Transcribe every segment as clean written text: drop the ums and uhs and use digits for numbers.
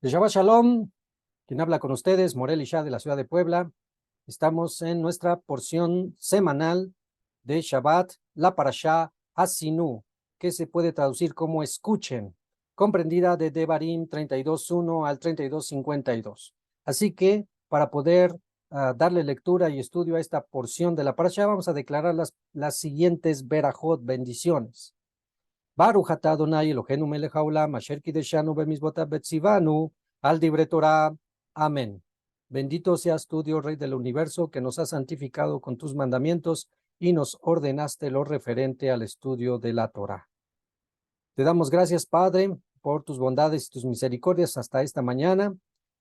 Shabbat Shalom, quien habla con ustedes, Morel Isha de la ciudad de Puebla. Estamos en nuestra porción semanal de Shabbat, la Parashá Hasinu, que se puede traducir como escuchen, comprendida de Devarim 32.1 al 32.52. Así que para poder darle lectura y estudio a esta porción de la Parashá, vamos a declarar las siguientes berajot, bendiciones. Baruch atah Adonai Eloheinu melech haolam, asher kideshanu bemizvotav betzivanu, al divrei Torah. Amén. Bendito seas tú, Dios Rey del universo, que nos has santificado con tus mandamientos y nos ordenaste lo referente al estudio de la Torah. Te damos gracias, Padre, por tus bondades y tus misericordias hasta esta mañana,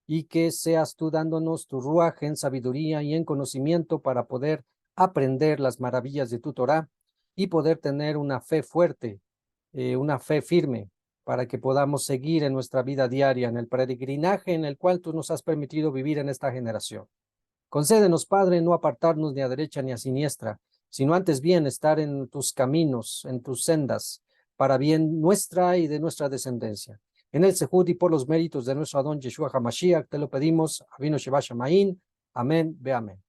y que seas tú dándonos tu ruaj en sabiduría y en conocimiento para poder aprender las maravillas de tu Torah y poder tener una fe fuerte, una fe firme, para que podamos seguir en nuestra vida diaria, en el peregrinaje en el cual tú nos has permitido vivir en esta generación. Concédenos, Padre, no apartarnos ni a derecha ni a siniestra, sino antes bien estar en tus caminos, en tus sendas, para bien nuestra y de nuestra descendencia. En el Sehud y por los méritos de nuestro Adón Yeshua HaMashiach, te lo pedimos, Avinu Sheba Shamaín, amén, ve amén.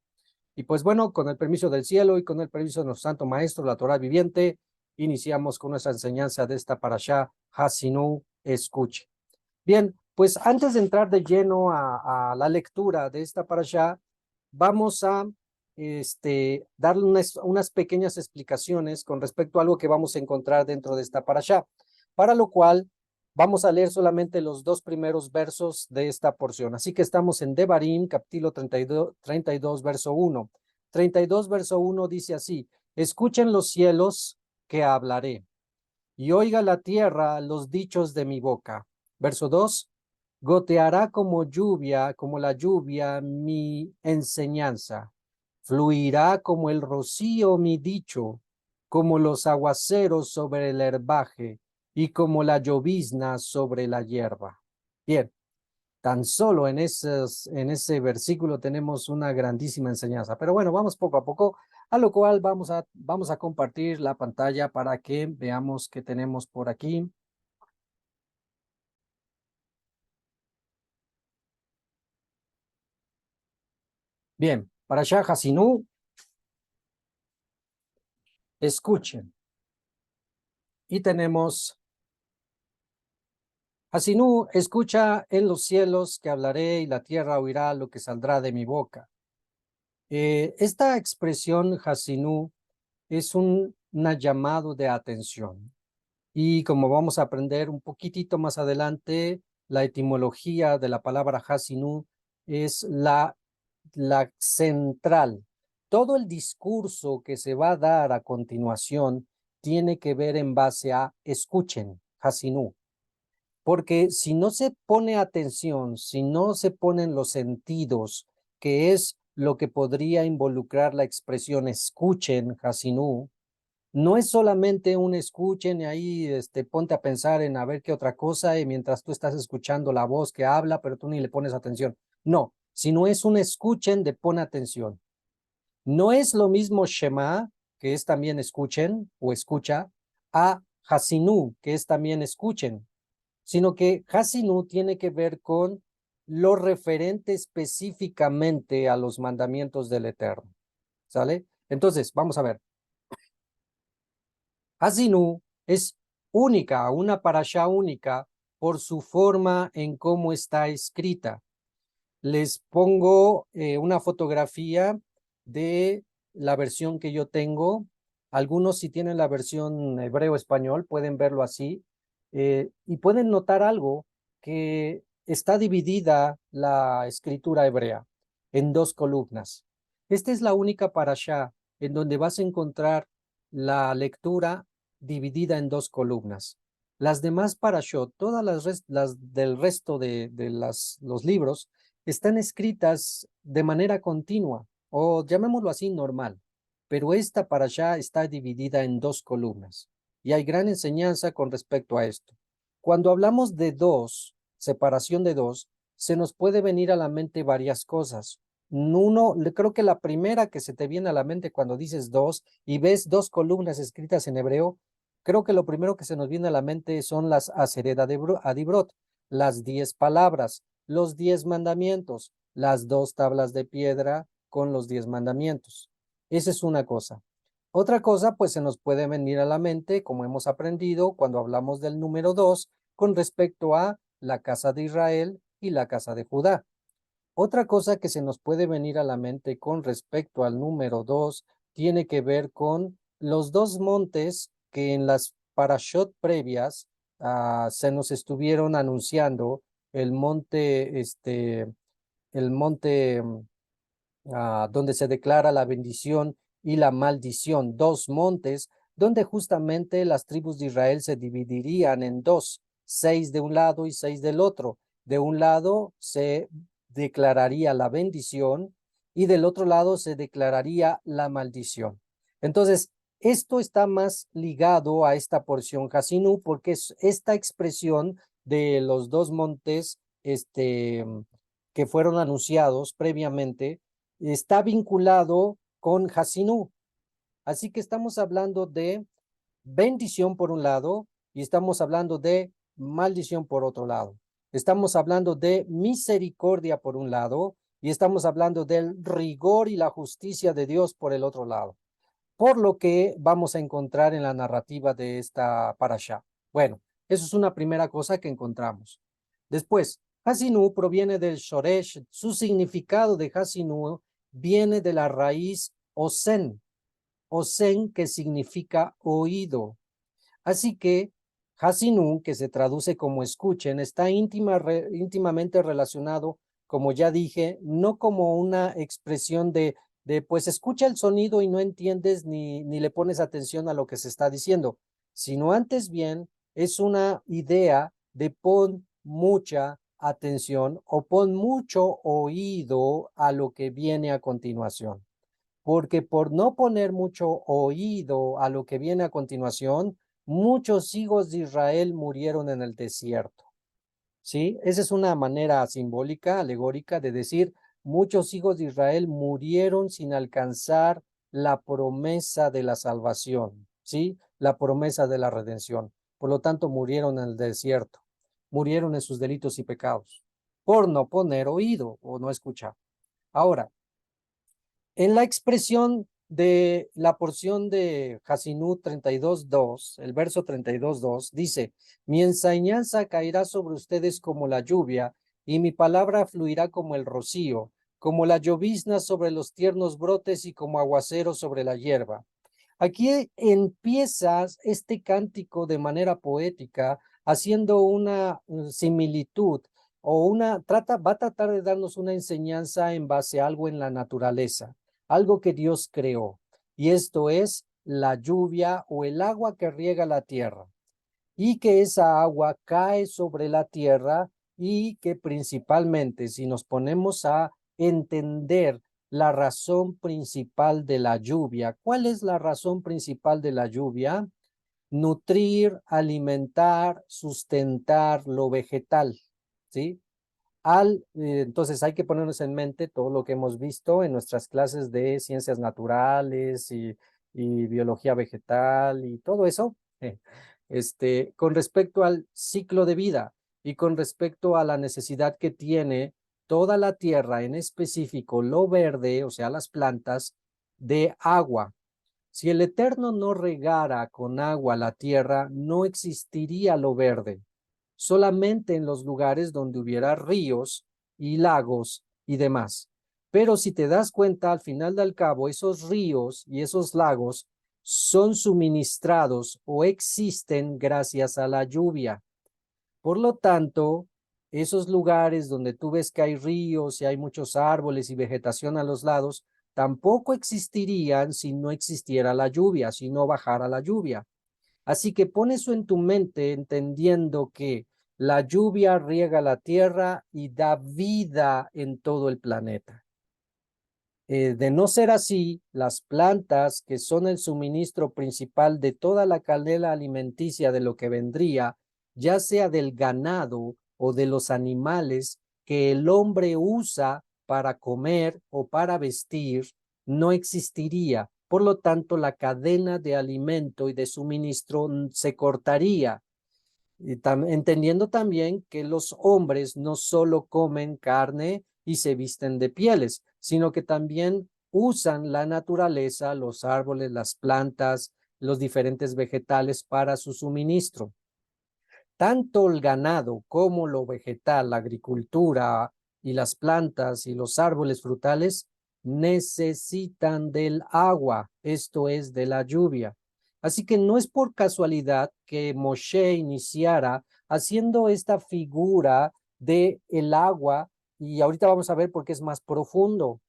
Y pues bueno, con el permiso del cielo y con el permiso de nuestro Santo Maestro, la Torah viviente, iniciamos con nuestra enseñanza de esta Parashá Hasinu, escuche. Bien, pues antes de entrar de lleno a la lectura de esta Parashá, vamos a darle unas pequeñas explicaciones con respecto a algo que vamos a encontrar dentro de esta Parashá, para lo cual vamos a leer solamente los dos primeros versos de esta porción. Así que estamos en Devarim, capítulo 32, verso 1. 32, verso 1 dice así: escuchen los cielos que hablaré, y oiga la tierra los dichos de mi boca. Verso 2, goteará como lluvia, como la lluvia, mi enseñanza. Fluirá como el rocío mi dicho, como los aguaceros sobre el herbaje y como la llovizna sobre la hierba. Bien, tan solo en ese versículo tenemos una grandísima enseñanza. Pero bueno, vamos poco a poco, a lo cual vamos a compartir la pantalla para que veamos qué tenemos por aquí. Bien, Parashá Hasinu, escuchen. Y tenemos, Hasinu, escucha en los cielos que hablaré y la tierra oirá lo que saldrá de mi boca. Esta expresión Hasinu es una llamado de atención. Y como vamos a aprender un poquitito más adelante, la etimología de la palabra Hasinu es la central. Todo el discurso que se va a dar a continuación tiene que ver en base a escuchen, Hasinu. Porque si no se pone atención, si no se ponen los sentidos, que es lo que podría involucrar la expresión escuchen, Hasinu, no es solamente un escuchen y ahí ponte a pensar en a ver qué otra cosa y mientras tú estás escuchando la voz que habla, pero tú ni le pones atención. No, sino es un escuchen de pon atención. No es lo mismo Shema, que es también escuchen o escucha, a Hasinu, que es también escuchen, sino que Hasinu tiene que ver con lo referente específicamente a los mandamientos del Eterno. ¿Sale? Entonces, vamos a ver. Hasinu es única, una parashá única por su forma en cómo está escrita. Les pongo una fotografía de la versión que yo tengo. Algunos, si tienen la versión hebreo-español, pueden verlo así. Y pueden notar algo, que está dividida la escritura hebrea en dos columnas. Esta es la única parashá en donde vas a encontrar la lectura dividida en dos columnas. Las demás parashot, todas las del resto de los libros, están escritas de manera continua, o llamémoslo así, normal. Pero esta parashá está dividida en dos columnas. Y hay gran enseñanza con respecto a esto. Cuando hablamos de dos, separación de dos, se nos puede venir a la mente varias cosas. Uno, creo que la primera que se te viene a la mente cuando dices dos y ves dos columnas escritas en hebreo, creo que lo primero que se nos viene a la mente son las Aseret Adibrot, las 10 palabras, los 10 mandamientos, las 2 tablas de piedra con los 10 mandamientos. Esa es una cosa. Otra cosa, pues se nos puede venir a la mente, como hemos aprendido cuando hablamos del número 2, con respecto a la casa de Israel y la casa de Judá. Otra cosa que se nos puede venir a la mente con respecto al número 2 tiene que ver con los dos montes que en las parashot previas se nos estuvieron anunciando, el monte, donde se declara la bendición y la maldición, dos montes donde justamente las tribus de Israel se dividirían en dos, 6 de un lado y 6 del otro. De un lado se declararía la bendición y del otro lado se declararía la maldición. Entonces, esto está más ligado a esta porción Hasinú porque es esta expresión de los dos montes que fueron anunciados previamente está vinculado con Hasinú. Así que estamos hablando de bendición por un lado y estamos hablando de maldición por otro lado. Estamos hablando de misericordia por un lado y estamos hablando del rigor y la justicia de Dios por el otro lado. Por lo que vamos a encontrar en la narrativa de esta parashá. Bueno, eso es una primera cosa que encontramos. Después, Hasinú proviene del Shoresh. Su significado de Hasinú viene de la raíz Osen, Osen que significa oído. Así que Hasinú, que se traduce como escuchen, está íntimamente relacionado, como ya dije, no como una expresión de pues escucha el sonido y no entiendes ni le pones atención a lo que se está diciendo, sino antes bien es una idea de pon mucha atención o pon mucho oído a lo que viene a continuación. Porque por no poner mucho oído a lo que viene a continuación, muchos hijos de Israel murieron en el desierto. ¿Sí? Esa es una manera simbólica, alegórica de decir, muchos hijos de Israel murieron sin alcanzar la promesa de la salvación, ¿sí? La promesa de la redención. Por lo tanto, murieron en el desierto, murieron en sus delitos y pecados, por no poner oído o no escuchar. Ahora, en la expresión de la porción de Hasinú 32:2, el verso 32:2, dice, mi enseñanza caerá sobre ustedes como la lluvia, y mi palabra fluirá como el rocío, como la llovizna sobre los tiernos brotes y como aguacero sobre la hierba. Aquí empieza este cántico de manera poética, haciendo una similitud o va a tratar de darnos una enseñanza en base a algo en la naturaleza, algo que Dios creó. Y esto es la lluvia o el agua que riega la tierra. Y que esa agua cae sobre la tierra y que principalmente si nos ponemos a entender la razón principal de la lluvia. ¿Cuál es la razón principal de la lluvia? Nutrir, alimentar, sustentar lo vegetal, ¿sí? Entonces hay que ponernos en mente todo lo que hemos visto en nuestras clases de ciencias naturales y biología vegetal y todo eso, con respecto al ciclo de vida y con respecto a la necesidad que tiene toda la tierra, en específico lo verde, o sea, las plantas, de agua. Si el Eterno no regara con agua la tierra, no existiría lo verde. Solamente en los lugares donde hubiera ríos y lagos y demás. Pero si te das cuenta, al final del cabo, esos ríos y esos lagos son suministrados o existen gracias a la lluvia. Por lo tanto, esos lugares donde tú ves que hay ríos y hay muchos árboles y vegetación a los lados, tampoco existirían si no existiera la lluvia, si no bajara la lluvia. Así que pon eso en tu mente entendiendo que la lluvia riega la tierra y da vida en todo el planeta. De no ser así, las plantas, que son el suministro principal de toda la cadena alimenticia de lo que vendría, ya sea del ganado o de los animales que el hombre usa para comer o para vestir, no existiría. Por lo tanto, la cadena de alimento y de suministro se cortaría. Y entendiendo también que los hombres no solo comen carne y se visten de pieles, sino que también usan la naturaleza, los árboles, las plantas, los diferentes vegetales para su suministro. Tanto el ganado como lo vegetal, la agricultura y las plantas y los árboles frutales necesitan del agua, esto es, de la lluvia. Así que no es por casualidad que Moshe iniciara haciendo esta figura de el agua, y ahorita vamos a ver por qué es más profundo.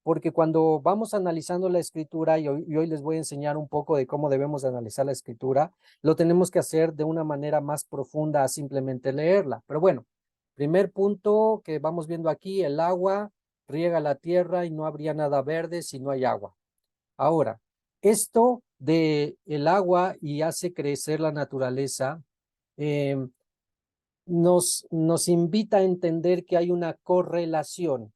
Porque cuando vamos analizando la escritura, y hoy les voy a enseñar un poco de cómo debemos analizar la escritura, lo tenemos que hacer de una manera más profunda a simplemente leerla. Pero bueno, primer punto que vamos viendo aquí, el agua riega la tierra y no habría nada verde si no hay agua. Ahora, esto de el agua y hace crecer la naturaleza, eh, nos invita a entender que hay una correlación,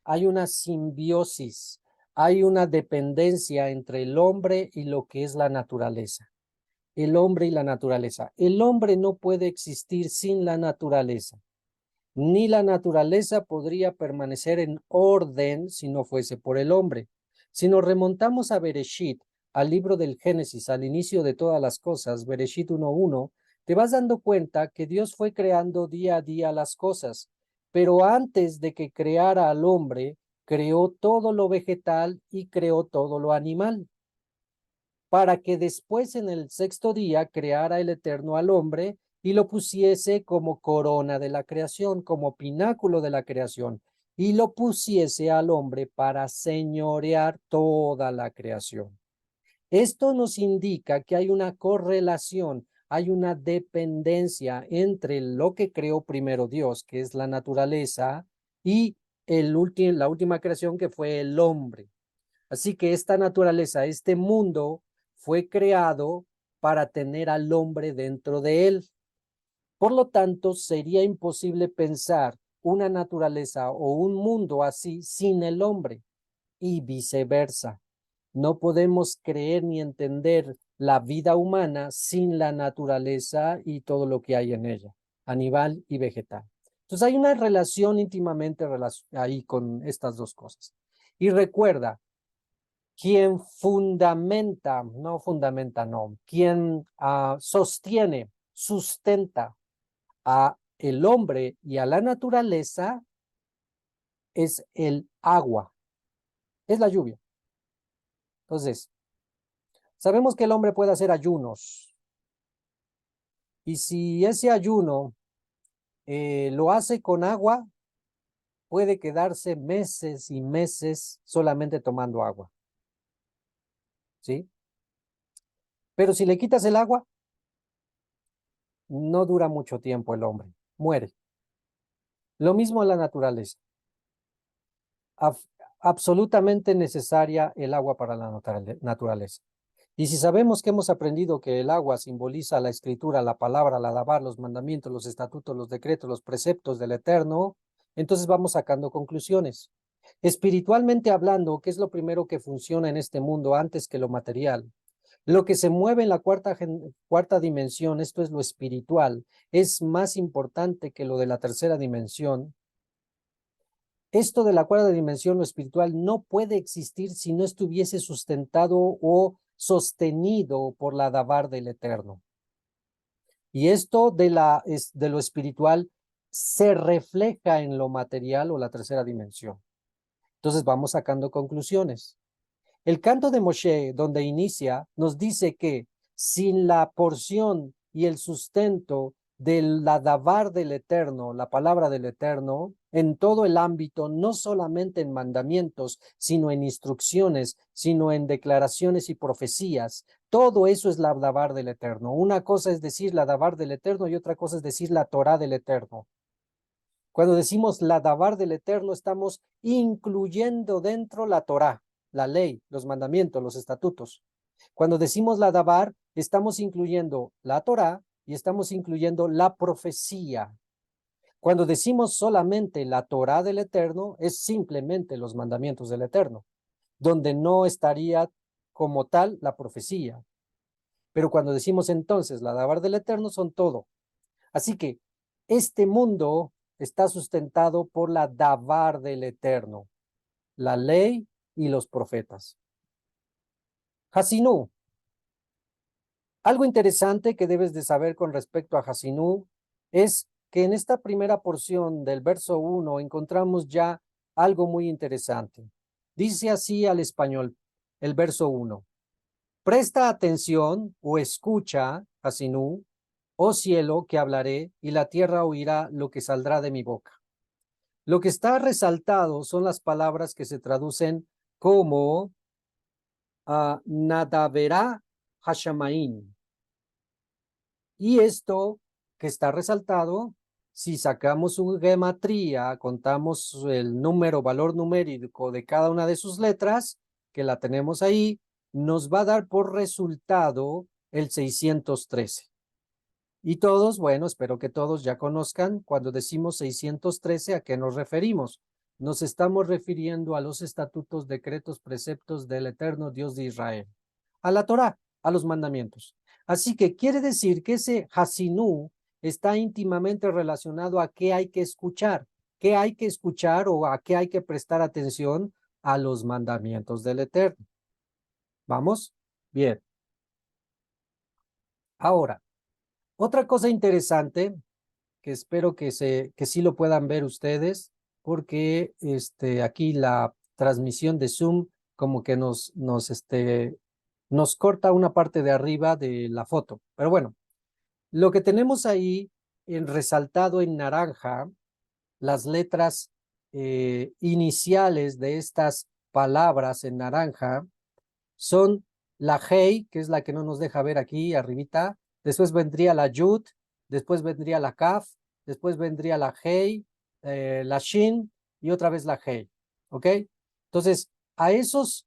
hay una simbiosis, hay una dependencia entre el hombre y lo que es la naturaleza. El hombre y la naturaleza. El hombre no puede existir sin la naturaleza, ni la naturaleza podría permanecer en orden si no fuese por el hombre. Si nos remontamos a Bereshit, al libro del Génesis, al inicio de todas las cosas, Bereshit 1:1, te vas dando cuenta que Dios fue creando día a día las cosas, pero antes de que creara al hombre, creó todo lo vegetal y creó todo lo animal, para que después en el sexto día creara el Eterno al hombre y lo pusiese como corona de la creación, como pináculo de la creación, y lo pusiese al hombre para señorear toda la creación. Esto nos indica que hay una correlación, hay una dependencia entre lo que creó primero Dios, que es la naturaleza, y la última creación que fue el hombre. Así que esta naturaleza, este mundo, fue creado para tener al hombre dentro de él. Por lo tanto, sería imposible pensar una naturaleza o un mundo así sin el hombre y viceversa. No podemos creer ni entender la vida humana sin la naturaleza y todo lo que hay en ella, animal y vegetal. Entonces hay una relación íntimamente ahí con estas dos cosas. Y recuerda, quien quien sostiene, sustenta a el hombre y a la naturaleza es el agua, es la lluvia. Entonces, sabemos que el hombre puede hacer ayunos y si ese ayuno lo hace con agua, puede quedarse meses y meses solamente tomando agua, ¿sí? Pero si le quitas el agua, no dura mucho tiempo el hombre, muere. Lo mismo en la naturaleza. Absolutamente necesaria el agua para la naturaleza. Y si sabemos que hemos aprendido que el agua simboliza la escritura, la palabra, la alabar, los mandamientos, los estatutos, los decretos, los preceptos del Eterno, entonces vamos sacando conclusiones. Espiritualmente hablando, ¿qué es lo primero que funciona en este mundo antes que lo material? Lo que se mueve en la cuarta dimensión, esto es lo espiritual, es más importante que lo de la tercera dimensión. Esto de la cuarta dimensión, lo espiritual, no puede existir si no estuviese sustentado o sostenido por la Dabar del Eterno. Y esto de lo espiritual se refleja en lo material o la tercera dimensión. Entonces vamos sacando conclusiones. El canto de Moshe, donde inicia, nos dice que sin la porción y el sustento de la davar del Eterno, la palabra del Eterno, en todo el ámbito, no solamente en mandamientos, sino en instrucciones, sino en declaraciones y profecías, todo eso es la davar del Eterno. Una cosa es decir la davar del Eterno y otra cosa es decir la Torah del Eterno. Cuando decimos la davar del Eterno, estamos incluyendo dentro la Torah, la ley, los mandamientos, los estatutos. Cuando decimos la davar, estamos incluyendo la Torah y estamos incluyendo la profecía. Cuando decimos solamente la Torah del Eterno, es simplemente los mandamientos del Eterno, donde no estaría como tal la profecía. Pero cuando decimos entonces la davar del Eterno, son todo. Así que este mundo está sustentado por la Davar del Eterno, la ley y los profetas. Hasinú. Algo interesante que debes de saber con respecto a Hasinú es que en esta primera porción del verso 1 encontramos ya algo muy interesante. Dice así al español el verso 1. Presta atención o escucha, Hasinú, oh cielo, que hablaré, y la tierra oirá lo que saldrá de mi boca. Lo que está resaltado son las palabras que se traducen como Nadaverá Hashamain. Y esto que está resaltado, si sacamos su gematría, contamos el número, valor numérico de cada una de sus letras, que la tenemos ahí, nos va a dar por resultado el 613. Y todos, bueno, espero que todos ya conozcan, cuando decimos 613, ¿a qué nos referimos? Nos estamos refiriendo a los estatutos, decretos, preceptos del eterno Dios de Israel, a la Torá, a los mandamientos. Así que quiere decir que ese Hasinú está íntimamente relacionado a qué hay que escuchar o a qué hay que prestar atención a los mandamientos del eterno. ¿Vamos? Bien. Ahora, otra cosa interesante que espero que sí lo puedan ver ustedes, porque aquí la transmisión de Zoom como que nos corta una parte de arriba de la foto. Pero bueno, lo que tenemos ahí resaltado en naranja, las letras iniciales de estas palabras en naranja son la Hei, que es la que no nos deja ver aquí arribita, después vendría la Yud, después vendría la Kaf, después vendría la Hei, la Shin y otra vez la Hei, ¿ok? Entonces, a esos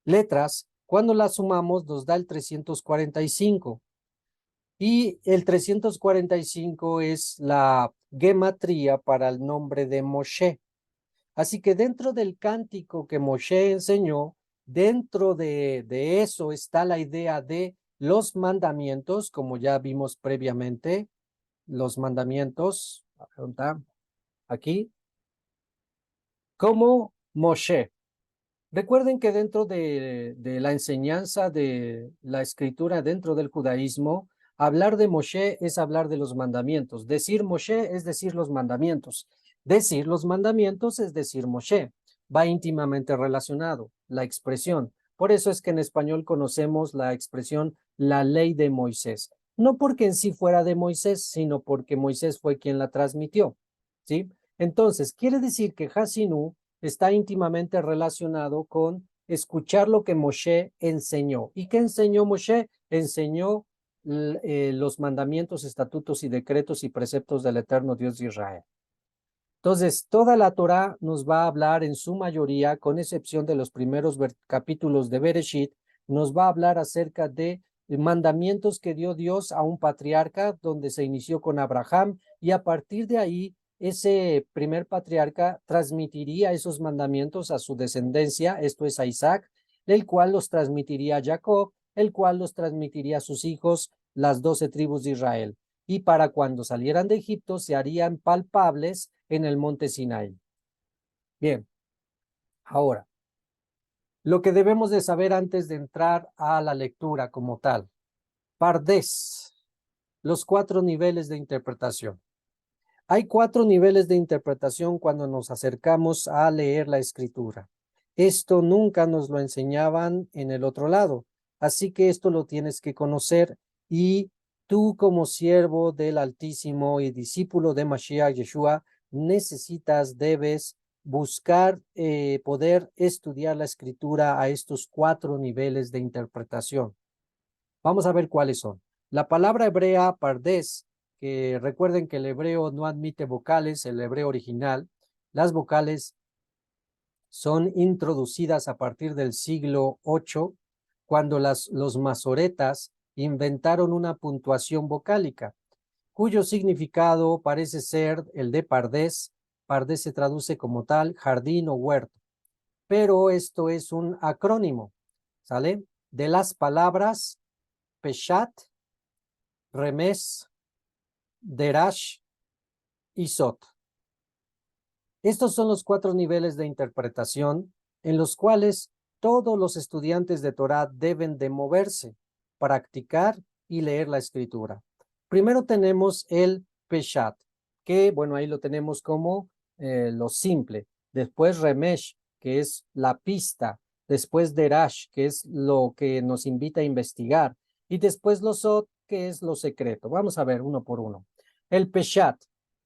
letras, cuando las sumamos nos da el 345 y el 345 es la gematría para el nombre de Moshe. Así que dentro del cántico que Moshe enseñó, dentro de eso está la idea de los mandamientos, como ya vimos previamente, los mandamientos, aquí, como Moshe. Recuerden que dentro de la enseñanza de la escritura, dentro del judaísmo, hablar de Moshe es hablar de los mandamientos. Decir Moshe es decir los mandamientos. Decir los mandamientos es decir Moshe. Va íntimamente relacionado, la expresión. Por eso es que en español conocemos la expresión la ley de Moisés. No porque en sí fuera de Moisés, sino porque Moisés fue quien la transmitió. ¿Sí? Entonces, quiere decir que Hasinú está íntimamente relacionado con escuchar lo que Moshe enseñó. ¿Y qué enseñó Moshe? Enseñó los mandamientos, estatutos y decretos y preceptos del eterno Dios de Israel. Entonces, toda la Torá nos va a hablar en su mayoría, con excepción de los primeros capítulos de Bereshit, nos va a hablar acerca de mandamientos que dio Dios a un patriarca, donde se inició con Abraham, y a partir de ahí ese primer patriarca transmitiría esos mandamientos a su descendencia, esto es a Isaac, el cual los transmitiría a Jacob, el cual los transmitiría a sus hijos, las 12 tribus de Israel. Y para cuando salieran de Egipto se harían palpables en el monte Sinai. Bien, ahora, lo que debemos de saber antes de entrar a la lectura como tal. Pardes, los 4 niveles de interpretación. Hay 4 niveles de interpretación cuando nos acercamos a leer la escritura. Esto nunca nos lo enseñaban en el otro lado, así que esto lo tienes que conocer y tú como siervo del Altísimo y discípulo de Mashiach Yeshua debes buscar poder estudiar la escritura a estos 4 niveles de interpretación. Vamos a ver cuáles son. La palabra hebrea pardes, que recuerden que el hebreo no admite vocales, el hebreo original, las vocales son introducidas a partir del siglo VIII, cuando los masoretas inventaron una puntuación vocálica, cuyo significado parece ser el de pardés. Pardés se traduce como tal, jardín o huerto, pero esto es un acrónimo, ¿sale? De las palabras peshat, Remes, Derash y Sot. Estos son los 4 niveles de interpretación en los cuales todos los estudiantes de Torá deben de moverse, practicar y leer la escritura. Primero tenemos el Peshat, que bueno, ahí lo tenemos como lo simple. Después Remesh, que es la pista. Después Derash, que es lo que nos invita a investigar. Y después los Sot, que es lo secreto. Vamos a ver uno por uno. El Peshat,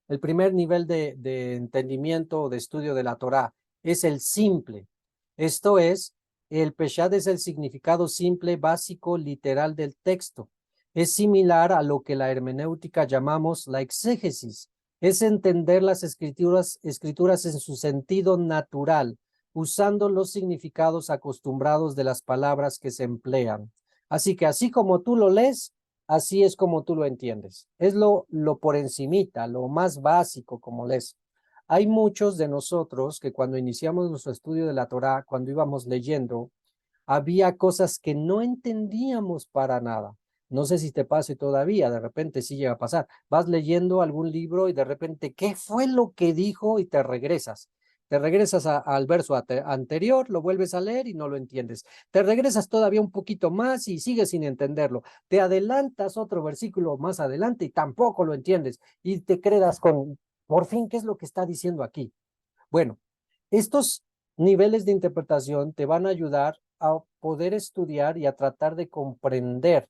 el primer nivel de entendimiento o de estudio de la Torá, es el simple. Esto es, el Peshat es el significado simple, básico, literal del texto. Es similar a lo que la hermenéutica llamamos la exégesis. Es entender las escrituras en su sentido natural, usando los significados acostumbrados de las palabras que se emplean. Así que así como tú lo lees, así es como tú lo entiendes. Es lo por encimita, lo más básico como lees. Hay muchos de nosotros que cuando iniciamos nuestro estudio de la Torá, cuando íbamos leyendo, había cosas que no entendíamos para nada. No sé si te pase todavía, de repente sí llega a pasar. Vas leyendo algún libro y de repente, ¿qué fue lo que dijo? Y te regresas. Te regresas al verso anterior, lo vuelves a leer y no lo entiendes. Te regresas todavía un poquito más y sigues sin entenderlo. Te adelantas otro versículo más adelante y tampoco lo entiendes. Y te quedas con, por fin, ¿qué es lo que está diciendo aquí? Bueno, estos niveles de interpretación te van a ayudar a poder estudiar y a tratar de comprender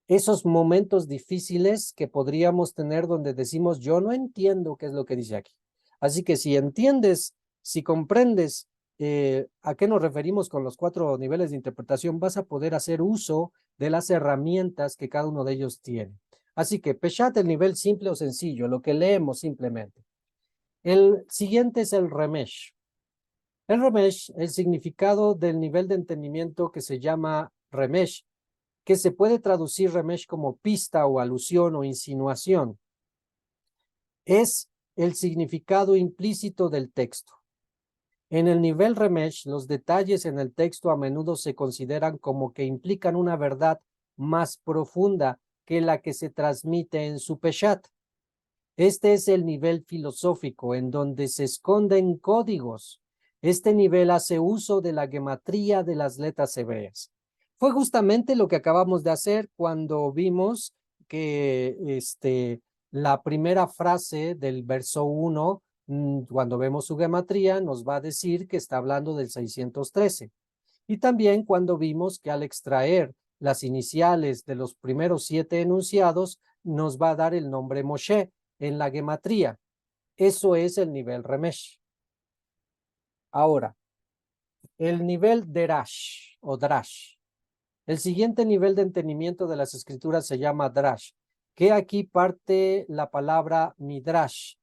esos momentos difíciles que podríamos tener donde decimos, yo no entiendo qué es lo que dice aquí. Así que si entiendes, si comprendes a qué nos referimos con los 4 niveles de interpretación, vas a poder hacer uso de las herramientas que cada uno de ellos tiene. Así que Peshat, el nivel simple o sencillo, lo que leemos simplemente. El siguiente es el Remesh. El Remesh, el significado del nivel de entendimiento que se llama Remesh, que se puede traducir Remesh como pista o alusión o insinuación, es el significado implícito del texto. En el nivel Remesh, los detalles en el texto a menudo se consideran como que implican una verdad más profunda que la que se transmite en su Peshat. Este es el nivel filosófico en donde se esconden códigos. Este nivel hace uso de la gematría de las letras hebreas. Fue justamente lo que acabamos de hacer cuando vimos que la primera frase del verso 1, cuando vemos su gematría, nos va a decir que está hablando del 613. Y también cuando vimos que al extraer las iniciales de los primeros 7 enunciados, nos va a dar el nombre Moshe en la gematría. Eso es el nivel Remesh. Ahora, el nivel Derash o Drash. El siguiente nivel de entendimiento de las escrituras se llama Drash, que aquí parte la palabra Midrash.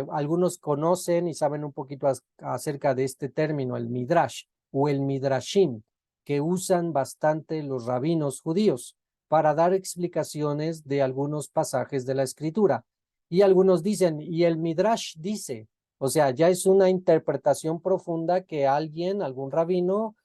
Algunos conocen y saben un poquito acerca de este término, el Midrash o el Midrashim, que usan bastante los rabinos judíos para dar explicaciones de algunos pasajes de la escritura. Y algunos dicen, y el Midrash dice, o sea, ya es una interpretación profunda que alguien, algún rabino,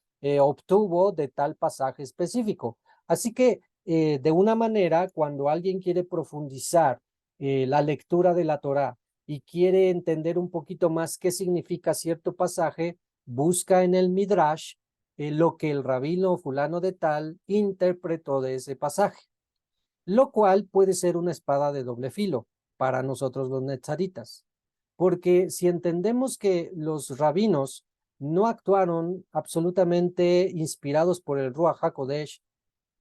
obtuvo de tal pasaje específico. Así que, de una manera, cuando alguien quiere profundizar la lectura de la Torá y quiere entender un poquito más qué significa cierto pasaje, busca en el Midrash lo que el rabino fulano de tal interpretó de ese pasaje, lo cual puede ser una espada de doble filo para nosotros los netzaritas. Porque si entendemos que los rabinos no actuaron absolutamente inspirados por el Ruach HaKodesh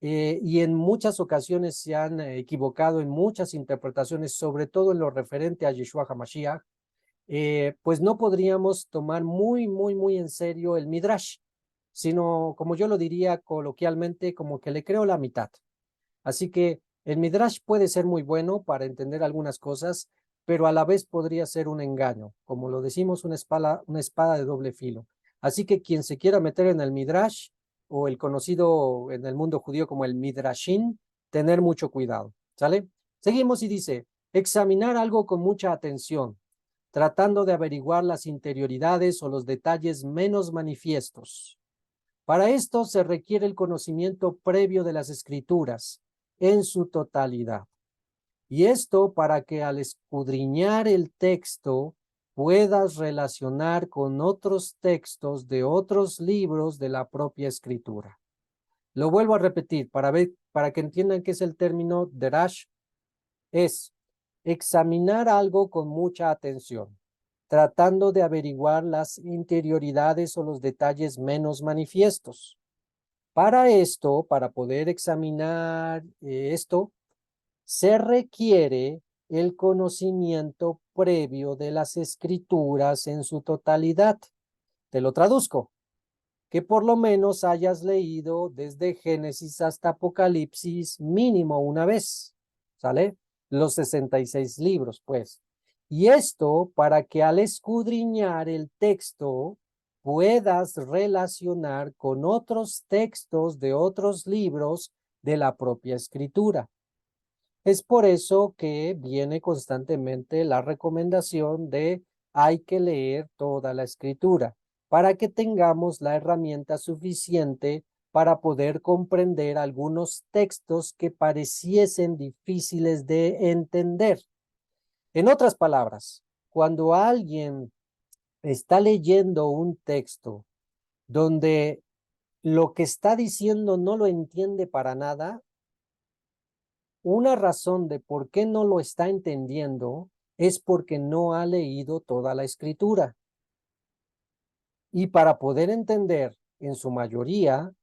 y en muchas ocasiones se han equivocado en muchas interpretaciones, sobre todo en lo referente a Yeshua HaMashiach, pues no podríamos tomar muy en serio el Midrash, sino, como yo lo diría coloquialmente, como que le creo la mitad. Así que el Midrash puede ser muy bueno para entender algunas cosas, pero a la vez podría ser un engaño, como lo decimos, una espada de doble filo. Así que quien se quiera meter en el Midrash, o el conocido en el mundo judío como el Midrashin, tener mucho cuidado, ¿sale? Seguimos y dice, examinar algo con mucha atención, tratando de averiguar las interioridades o los detalles menos manifiestos. Para esto se requiere el conocimiento previo de las escrituras, en su totalidad. Y esto para que al escudriñar el texto puedas relacionar con otros textos de otros libros de la propia escritura. Lo vuelvo a repetir para que entiendan qué es el término derash. Es examinar algo con mucha atención, tratando de averiguar las interioridades o los detalles menos manifiestos. Para esto, para poder examinar esto, se requiere el conocimiento previo de las escrituras en su totalidad. Te lo traduzco. Que por lo menos hayas leído desde Génesis hasta Apocalipsis mínimo una vez, ¿sale? Los 66 libros, pues. Y esto para que al escudriñar el texto puedas relacionar con otros textos de otros libros de la propia escritura. Es por eso que viene constantemente la recomendación de hay que leer toda la escritura para que tengamos la herramienta suficiente para poder comprender algunos textos que pareciesen difíciles de entender. En otras palabras, cuando alguien está leyendo un texto donde lo que está diciendo no lo entiende para nada, una razón de por qué no lo está entendiendo es porque no ha leído toda la escritura. Y para poder entender en su mayoría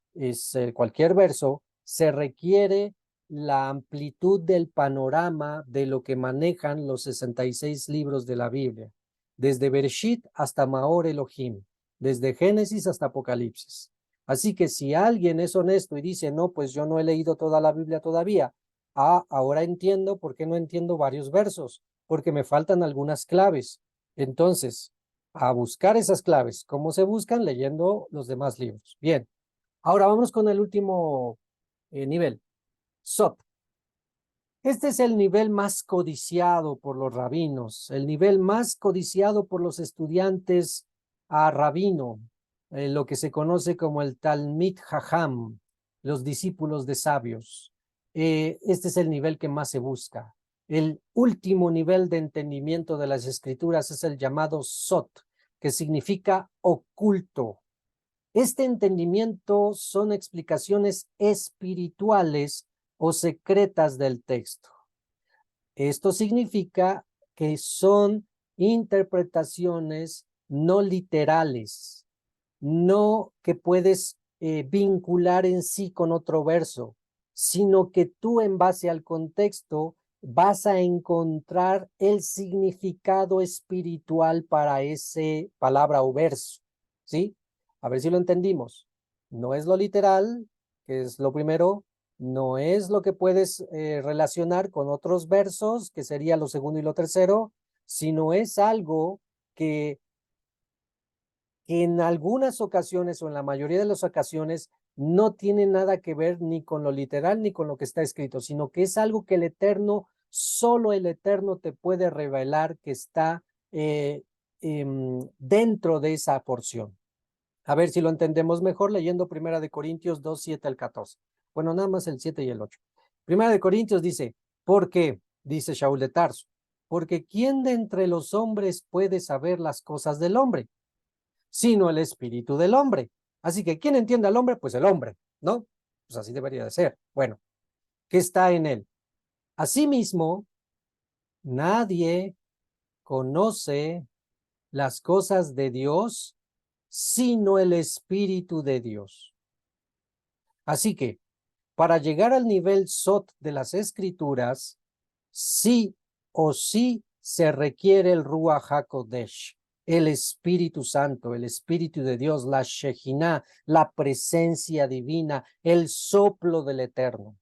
cualquier verso, se requiere la amplitud del panorama de lo que manejan los 66 libros de la Biblia, desde Bereshit hasta Maor Elohim, desde Génesis hasta Apocalipsis. Así que si alguien es honesto y dice, no, pues yo no he leído toda la Biblia todavía, ahora entiendo por qué no entiendo varios versos, porque me faltan algunas claves. Entonces, a buscar esas claves. ¿Cómo se buscan? Leyendo los demás libros. Bien, ahora vamos con el último nivel. Sot. Este es el nivel más codiciado por los rabinos, el nivel más codiciado por los estudiantes a rabino, lo que se conoce como el Talmid Jajam, los discípulos de sabios. Este es el nivel que más se busca. El último nivel de entendimiento de las escrituras es el llamado Sot, que significa oculto. Este entendimiento son explicaciones espirituales o secretas del texto. Esto significa que son interpretaciones no literales, no que puedes vincular en sí con otro verso, sino que tú en base al contexto vas a encontrar el significado espiritual para ese palabra o verso, ¿sí? A ver si lo entendimos. No es lo literal, que es lo primero, no es lo que puedes relacionar con otros versos, que sería lo segundo y lo tercero, sino es algo que en algunas ocasiones o en la mayoría de las ocasiones no tiene nada que ver ni con lo literal ni con lo que está escrito, sino que es algo que el Eterno, solo el Eterno te puede revelar que está dentro de esa porción. A ver si lo entendemos mejor leyendo Primera de Corintios 2, 7 al 14. Bueno, nada más el 7 y el 8. Primera de Corintios dice, ¿por qué? Dice Shaul de Tarso, porque ¿quién de entre los hombres puede saber las cosas del hombre? Sino el espíritu del hombre. Así que, ¿quién entiende al hombre? Pues el hombre, ¿no? Pues así debería de ser. Bueno, ¿qué está en él? Asimismo, nadie conoce las cosas de Dios sino el espíritu de Dios. Así que, para llegar al nivel Sot de las escrituras, sí o sí se requiere el Ruach HaKodesh, el Espíritu Santo, el Espíritu de Dios, la Shejinah, la presencia divina, el soplo del Eterno.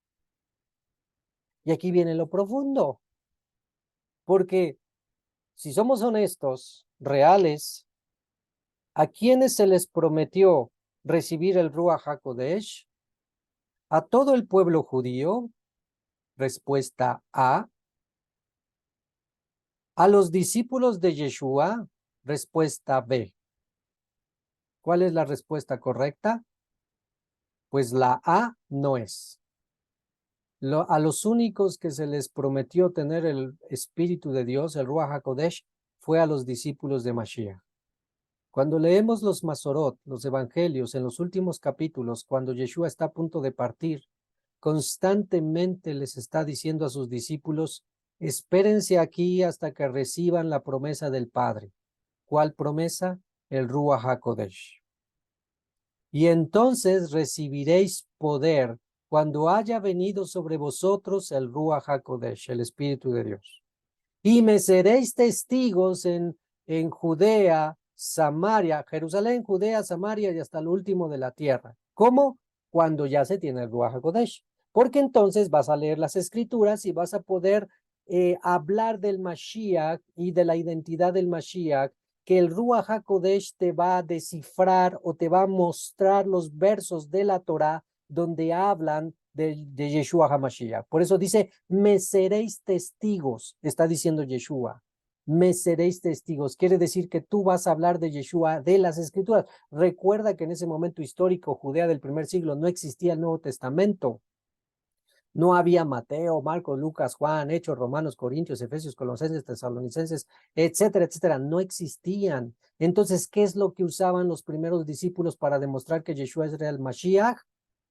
Y aquí viene lo profundo, porque si somos honestos, reales, ¿a quiénes se les prometió recibir el Ruach HaKodesh? ¿A todo el pueblo judío? Respuesta A. ¿A los discípulos de Yeshua? Respuesta B. ¿Cuál es la respuesta correcta? Pues la A no es. A los únicos que se les prometió tener el Espíritu de Dios, el Ruach HaKodesh, fue a los discípulos de Mashiach. Cuando leemos los Masorot, los Evangelios, en los últimos capítulos, cuando Yeshua está a punto de partir, constantemente les está diciendo a sus discípulos, espérense aquí hasta que reciban la promesa del Padre. ¿Cuál promesa? El Ruach HaKodesh. Y entonces recibiréis poder cuando haya venido sobre vosotros el Ruach HaKodesh, el Espíritu de Dios. Y me seréis testigos en Judea, Samaria, Jerusalén, Judea, Samaria y hasta el último de la tierra. ¿Cómo? Cuando ya se tiene el Ruach HaKodesh. Porque entonces vas a leer las escrituras y vas a poder hablar del Mashiach y de la identidad del Mashiach, que el Ruach HaKodesh te va a descifrar o te va a mostrar los versos de la Torah donde hablan de Yeshua HaMashiach. Por eso dice, me seréis testigos, está diciendo Yeshua. Me seréis testigos. Quiere decir que tú vas a hablar de Yeshua, de las Escrituras. Recuerda que en ese momento histórico, Judea del primer siglo, no existía el Nuevo Testamento. No había Mateo, Marcos, Lucas, Juan, Hechos, Romanos, Corintios, Efesios, Colosenses, Tesalonicenses, etcétera, etcétera. No existían. Entonces, ¿qué es lo que usaban los primeros discípulos para demostrar que Yeshua era el Mashiach?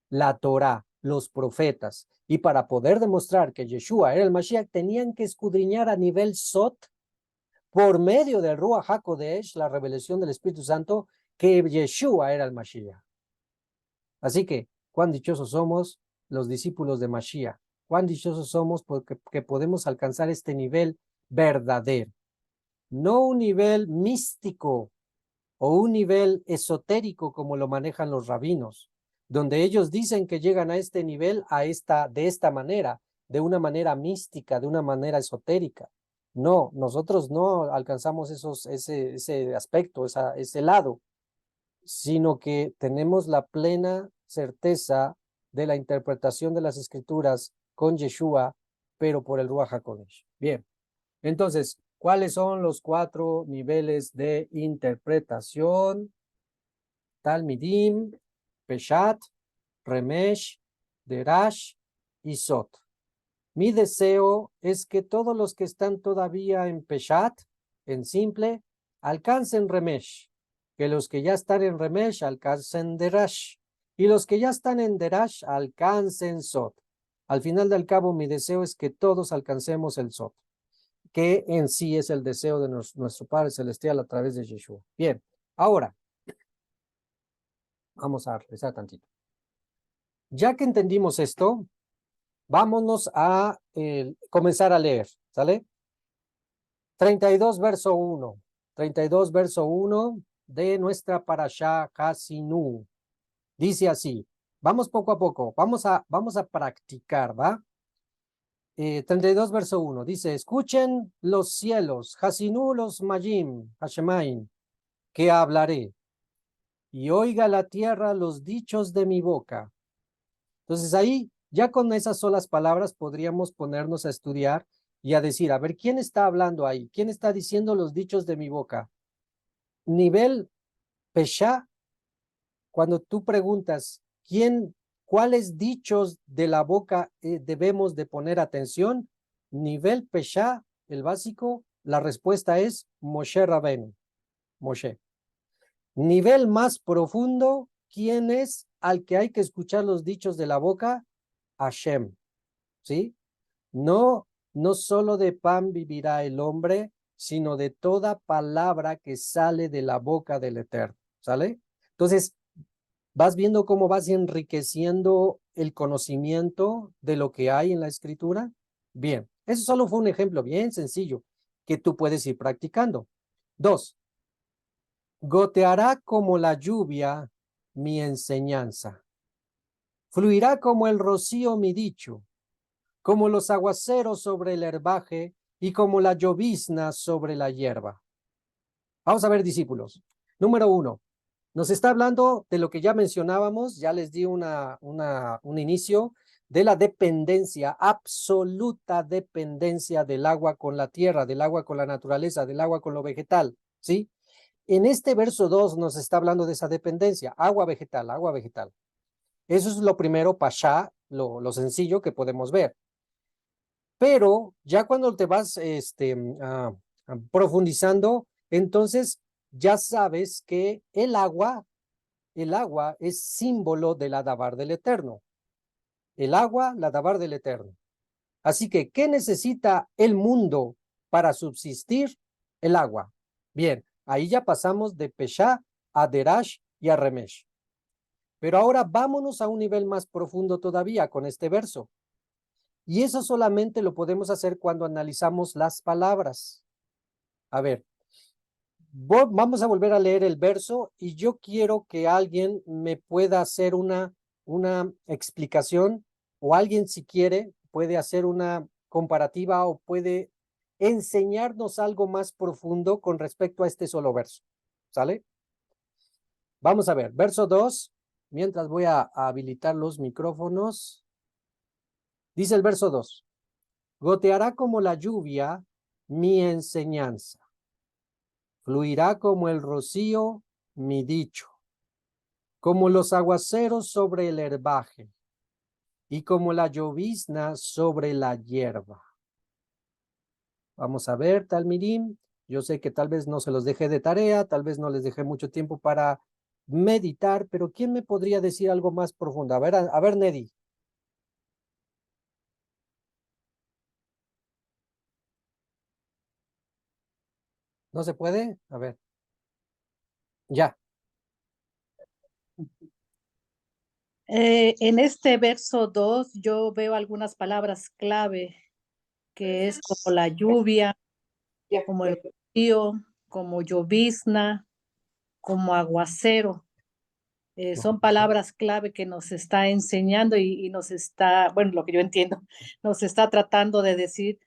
La Torá, los profetas. Y para poder demostrar que Yeshua era el Mashiach, tenían que escudriñar a nivel Sot, por medio del Ruach HaKodesh, la revelación del Espíritu Santo, que Yeshua era el Mashiach. Así que, cuán dichosos somos los discípulos de Mashiach. Cuán dichosos somos porque podemos alcanzar este nivel verdadero. No un nivel místico o un nivel esotérico como lo manejan los rabinos, donde ellos dicen que llegan a este nivel de esta manera, de una manera mística, de una manera esotérica. No, nosotros no alcanzamos ese aspecto, ese lado, sino que tenemos la plena certeza de la interpretación de las escrituras con Yeshua, pero por el Ruach HaKodesh. Bien, entonces, ¿cuáles son los 4 niveles de interpretación? Talmidim, Peshat, Remesh, Derash y Sot. Mi deseo es que todos los que están todavía en Peshat, en simple, alcancen Remesh, que los que ya están en Remesh alcancen Derash, y los que ya están en Derash alcancen Sot. Al final del cabo, mi deseo es que todos alcancemos el Sot, que en sí es el deseo de nuestro Padre Celestial a través de Yeshua. Bien, ahora, vamos a regresar tantito. Ya que entendimos esto, vámonos a comenzar a leer, ¿sale? 32 verso 1. 32 verso 1 de nuestra parashá Hasinu. Dice así, vamos poco a poco, vamos a practicar, ¿va? 32 verso 1, dice, escuchen los cielos, Hasinu los Mayim, Hashemaim, que hablaré, y oiga la tierra los dichos de mi boca. Entonces ahí, ya con esas solas palabras podríamos ponernos a estudiar y a decir, a ver, ¿quién está hablando ahí? ¿Quién está diciendo los dichos de mi boca? Nivel Pesha, cuando tú preguntas, ¿cuáles dichos de la boca debemos de poner atención? Nivel Pesha, el básico, la respuesta es Moshe Rabenu, Moshe. Nivel más profundo, ¿quién es al que hay que escuchar los dichos de la boca? Hashem, ¿sí? No solo de pan vivirá el hombre, sino de toda palabra que sale de la boca del Eterno, ¿sale? Entonces, vas viendo cómo vas enriqueciendo el conocimiento de lo que hay en la Escritura. Bien, eso solo fue un ejemplo bien sencillo que tú puedes ir practicando. 2, goteará como la lluvia mi enseñanza. Fluirá como el rocío mi dicho, como los aguaceros sobre el herbaje y como la llovizna sobre la hierba. Vamos a ver, discípulos. Número 1, nos está hablando de lo que ya mencionábamos, ya les di un inicio, de la dependencia, absoluta dependencia del agua con la tierra, del agua con la naturaleza, del agua con lo vegetal, ¿sí? En este verso 2 nos está hablando de esa dependencia, agua vegetal, agua vegetal. Eso es lo primero, Pashá, lo sencillo que podemos ver. Pero ya cuando te vas profundizando, entonces ya sabes que el agua es símbolo del Adabar del Eterno. El agua, la Adabar del Eterno. Así que, ¿qué necesita el mundo para subsistir? El agua. Bien, ahí ya pasamos de Peshá a Derash y a Remesh. Pero ahora vámonos a un nivel más profundo todavía con este verso. Y eso solamente lo podemos hacer cuando analizamos las palabras. A ver, vamos a volver a leer el verso y yo quiero que alguien me pueda hacer una explicación, o alguien, si quiere, puede hacer una comparativa o puede enseñarnos algo más profundo con respecto a este solo verso. ¿Sale? Vamos a ver, verso 2, mientras voy a habilitar los micrófonos. Dice el verso 2, goteará como la lluvia mi enseñanza, fluirá como el rocío mi dicho, como los aguaceros sobre el herbaje y como la llovizna sobre la hierba. Vamos a ver, Talmidim. Yo sé que tal vez no se los dejé de tarea, tal vez no les dejé mucho tiempo para meditar, pero ¿quién me podría decir algo más profundo? A ver, Nedi. ¿No se puede? A ver. Ya. En este verso 2 yo veo algunas palabras clave, que es como la lluvia, como el río, como llovizna, como aguacero. Son palabras clave que nos está enseñando y nos está, bueno, lo que yo entiendo, nos está tratando de decir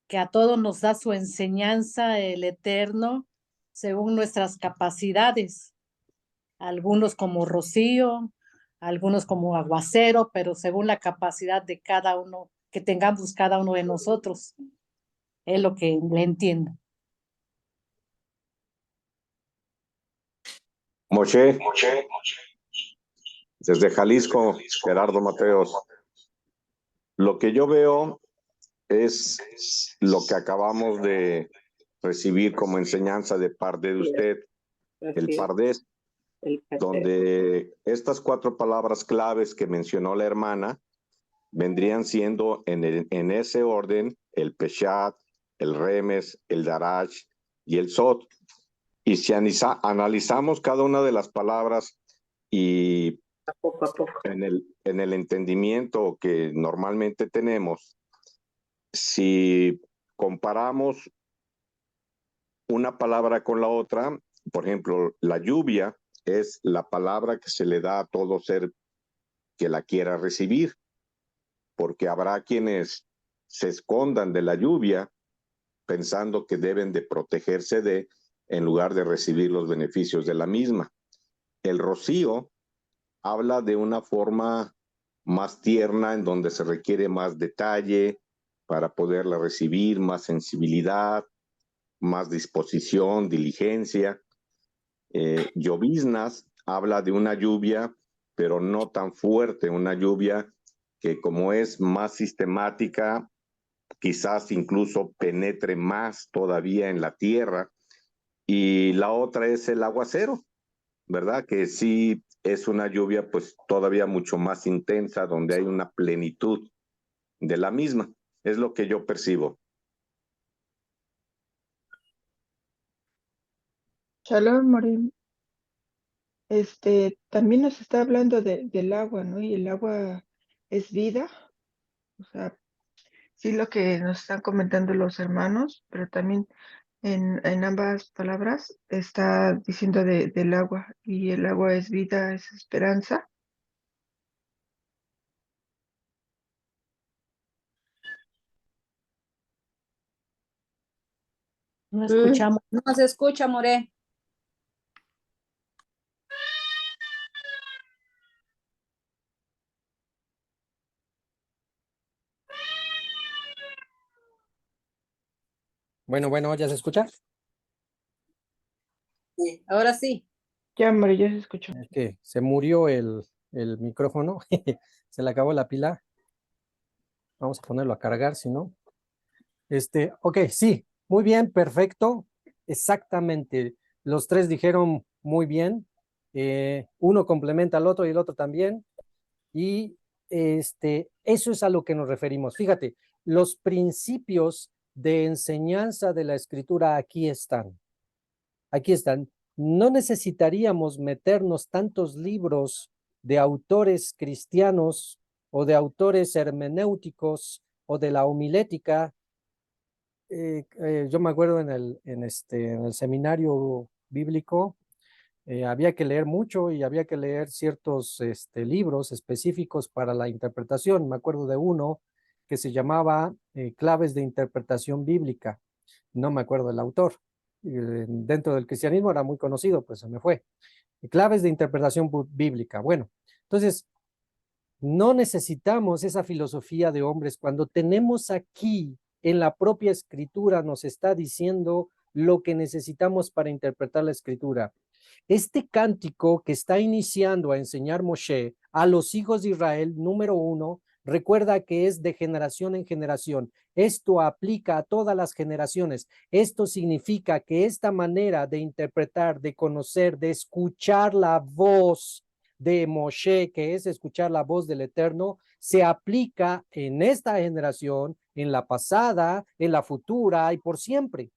que a todos nos da su enseñanza el Eterno según nuestras capacidades, algunos como rocío, algunos como aguacero, pero según la capacidad de cada uno, que tengamos cada uno de nosotros, es lo que le entiendo. Moshe, desde Jalisco, Gerardo Mateos. Lo que yo veo es lo que acabamos de recibir como enseñanza de parte de usted, el Pardés, donde estas 4 palabras claves que mencionó la hermana vendrían siendo en ese orden el Peshat, el Remes, el Darash y el Sot. Y si analizamos cada una de las palabras y Poco a poco. en el entendimiento que normalmente tenemos, si comparamos una palabra con la otra, por ejemplo, la lluvia es la palabra que se le da a todo ser que la quiera recibir, porque habrá quienes se escondan de la lluvia pensando que deben de protegerse en lugar de recibir los beneficios de la misma. El rocío habla de una forma más tierna, en donde se requiere más detalle para poderla recibir, más sensibilidad, más disposición, diligencia. Lloviznas habla de una lluvia, pero no tan fuerte, una lluvia que, como es más sistemática, quizás incluso penetre más todavía en la tierra. Y la otra es el aguacero, ¿verdad? Que sí es una lluvia pues todavía mucho más intensa, donde hay una plenitud de la misma. Es lo que yo percibo. Shalom, Morim. También nos está hablando del agua, ¿no? Y el agua es vida. O sea, sí lo que nos están comentando los hermanos, pero también en ambas palabras está diciendo del agua. Y el agua es vida, es esperanza. No escuchamos. No se escucha, More. Bueno, ¿ya se escucha? Ahora sí. Ya, Morim, ya se escuchó. Es que se murió el micrófono. Se le acabó la pila. Vamos a ponerlo a cargar, si no. Ok, sí, muy bien, perfecto. Exactamente. Los tres dijeron muy bien. Uno complementa al otro y el otro también. Y eso es a lo que nos referimos. Fíjate, los principios de enseñanza de la escritura aquí están. Aquí están. No necesitaríamos meternos tantos libros de autores cristianos o de autores hermenéuticos o de la homilética. Yo me acuerdo en el seminario bíblico, había que leer mucho y había que leer ciertos libros específicos para la interpretación. Me acuerdo de uno que se llamaba Claves de Interpretación Bíblica. No me acuerdo del autor. Dentro del cristianismo era muy conocido, pues se me fue. Claves de Interpretación Bíblica. Bueno, entonces, no necesitamos esa filosofía de hombres cuando tenemos aquí en la propia escritura nos está diciendo lo que necesitamos para interpretar la escritura. Este cántico que está iniciando a enseñar Moshe a los hijos de Israel, número 1, recuerda que es de generación en generación. Esto aplica a todas las generaciones. Esto significa que esta manera de interpretar, de conocer, de escuchar la voz de Moshe, que es escuchar la voz del Eterno, se aplica en esta generación, en la pasada, en la futura y por siempre.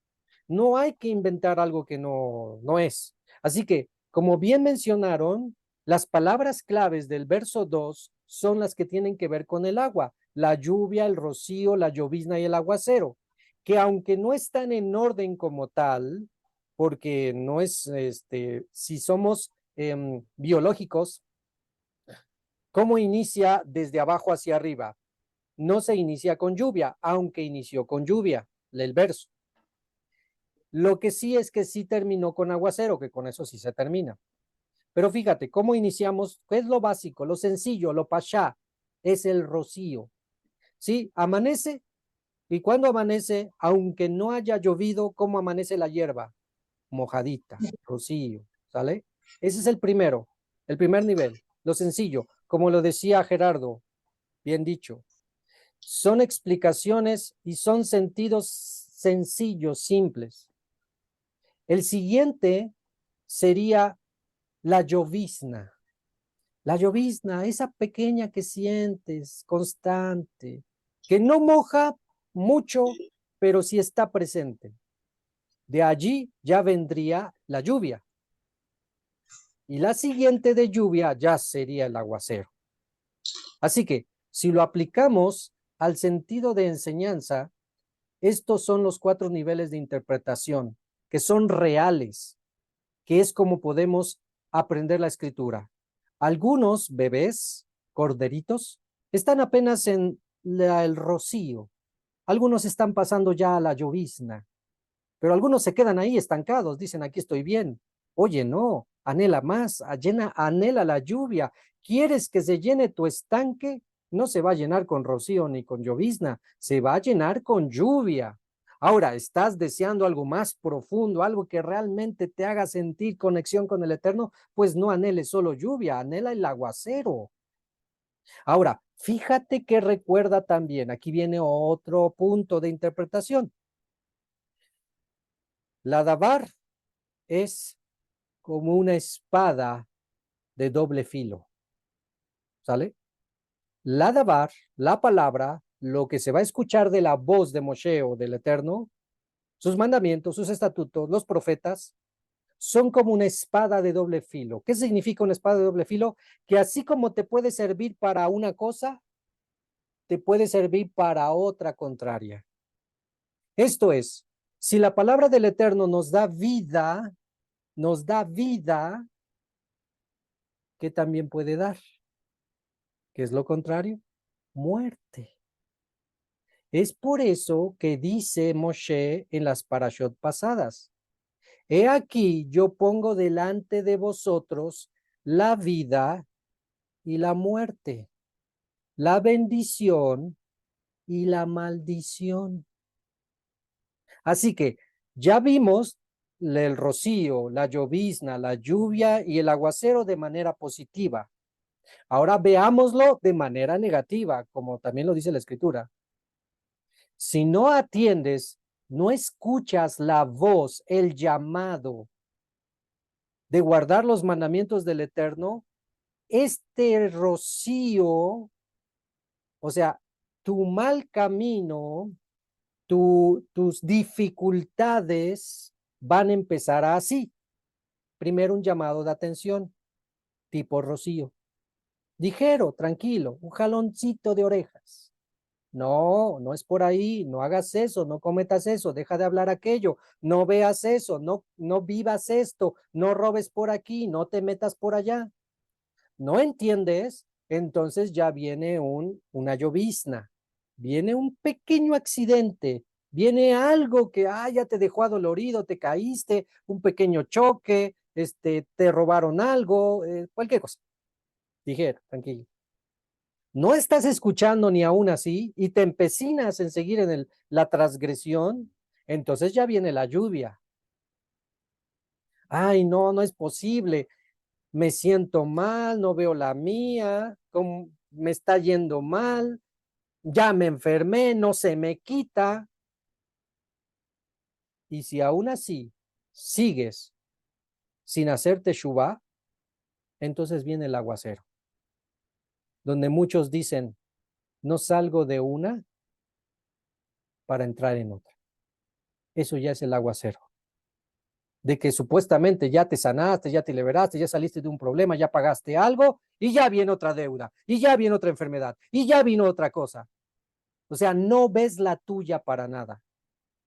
No hay que inventar algo que no es. Así que, como bien mencionaron, las palabras claves del verso 2 son las que tienen que ver con el agua, la lluvia, el rocío, la llovizna y el aguacero, que aunque no están en orden como tal, porque no es, si somos biológicos, ¿cómo inicia desde abajo hacia arriba? No se inicia con lluvia, aunque inició con lluvia, el verso. Lo que sí es que sí terminó con aguacero, que con eso sí se termina. Pero fíjate, ¿cómo iniciamos? ¿Qué es lo básico, lo sencillo, lo pashá? Es el rocío. ¿Sí? Amanece, y cuando amanece, aunque no haya llovido, ¿cómo amanece la hierba? Mojadita, rocío, ¿sale? Ese es el primero, el primer nivel, lo sencillo. Como lo decía Gerardo, bien dicho, son explicaciones y son sentidos sencillos, simples. El siguiente sería la llovizna. La llovizna, esa pequeña que sientes, constante, que no moja mucho, pero sí está presente. De allí ya vendría la lluvia. Y la siguiente de lluvia ya sería el aguacero. Así que, si lo aplicamos al sentido de enseñanza, estos son los 4 niveles de interpretación, que son reales, que es como podemos aprender la escritura. Algunos bebés, corderitos, están apenas en el rocío. Algunos están pasando ya a la llovizna, pero algunos se quedan ahí estancados, dicen, aquí estoy bien. Oye, no, anhela más, anhela la lluvia. ¿Quieres que se llene tu estanque? No se va a llenar con rocío ni con llovizna, se va a llenar con lluvia. Ahora, ¿estás deseando algo más profundo, algo que realmente te haga sentir conexión con el Eterno? Pues no anheles solo lluvia, anhela el aguacero. Ahora, fíjate que recuerda también, aquí viene otro punto de interpretación. La dabar es como una espada de doble filo, ¿sale? La dabar, la palabra, lo que se va a escuchar de la voz de Moshe o del Eterno, sus mandamientos, sus estatutos, los profetas, son como una espada de doble filo. ¿Qué significa una espada de doble filo? Que así como te puede servir para una cosa, te puede servir para otra contraria. Esto es, si la palabra del Eterno nos da vida, ¿qué también puede dar? ¿Qué es lo contrario? Muerte. Es por eso que dice Moshe en las parashot pasadas, he aquí yo pongo delante de vosotros la vida y la muerte, la bendición y la maldición. Así que ya vimos el rocío, la llovizna, la lluvia y el aguacero de manera positiva. Ahora veámoslo de manera negativa, como también lo dice la Escritura. Si no atiendes, no escuchas la voz, el llamado de guardar los mandamientos del Eterno, este rocío, o sea, tu mal camino, tus dificultades van a empezar así. Primero un llamado de atención, tipo rocío. Ligero, tranquilo, un jaloncito de orejas. No, no es por ahí, no hagas eso, no cometas eso, deja de hablar aquello, no veas eso, no vivas esto, no robes por aquí, no te metas por allá. ¿No entiendes? Entonces ya viene una llovizna, viene un pequeño accidente, viene algo que ya te dejó adolorido, te caíste, un pequeño choque, te robaron algo, cualquier cosa. Dije, tranquilo. No estás escuchando ni aún así y te empecinas en seguir en la transgresión, entonces ya viene la lluvia. Ay, no, no es posible. Me siento mal, no veo la mía, me está yendo mal, ya me enfermé, no se me quita. Y si aún así sigues sin hacer teshuvá, entonces viene el aguacero, donde muchos dicen, no salgo de una para entrar en otra. Eso ya es el aguacero. De que supuestamente ya te sanaste, ya te liberaste, ya saliste de un problema, ya pagaste algo y ya viene otra deuda, y ya viene otra enfermedad, y ya vino otra cosa. O sea, no ves la tuya para nada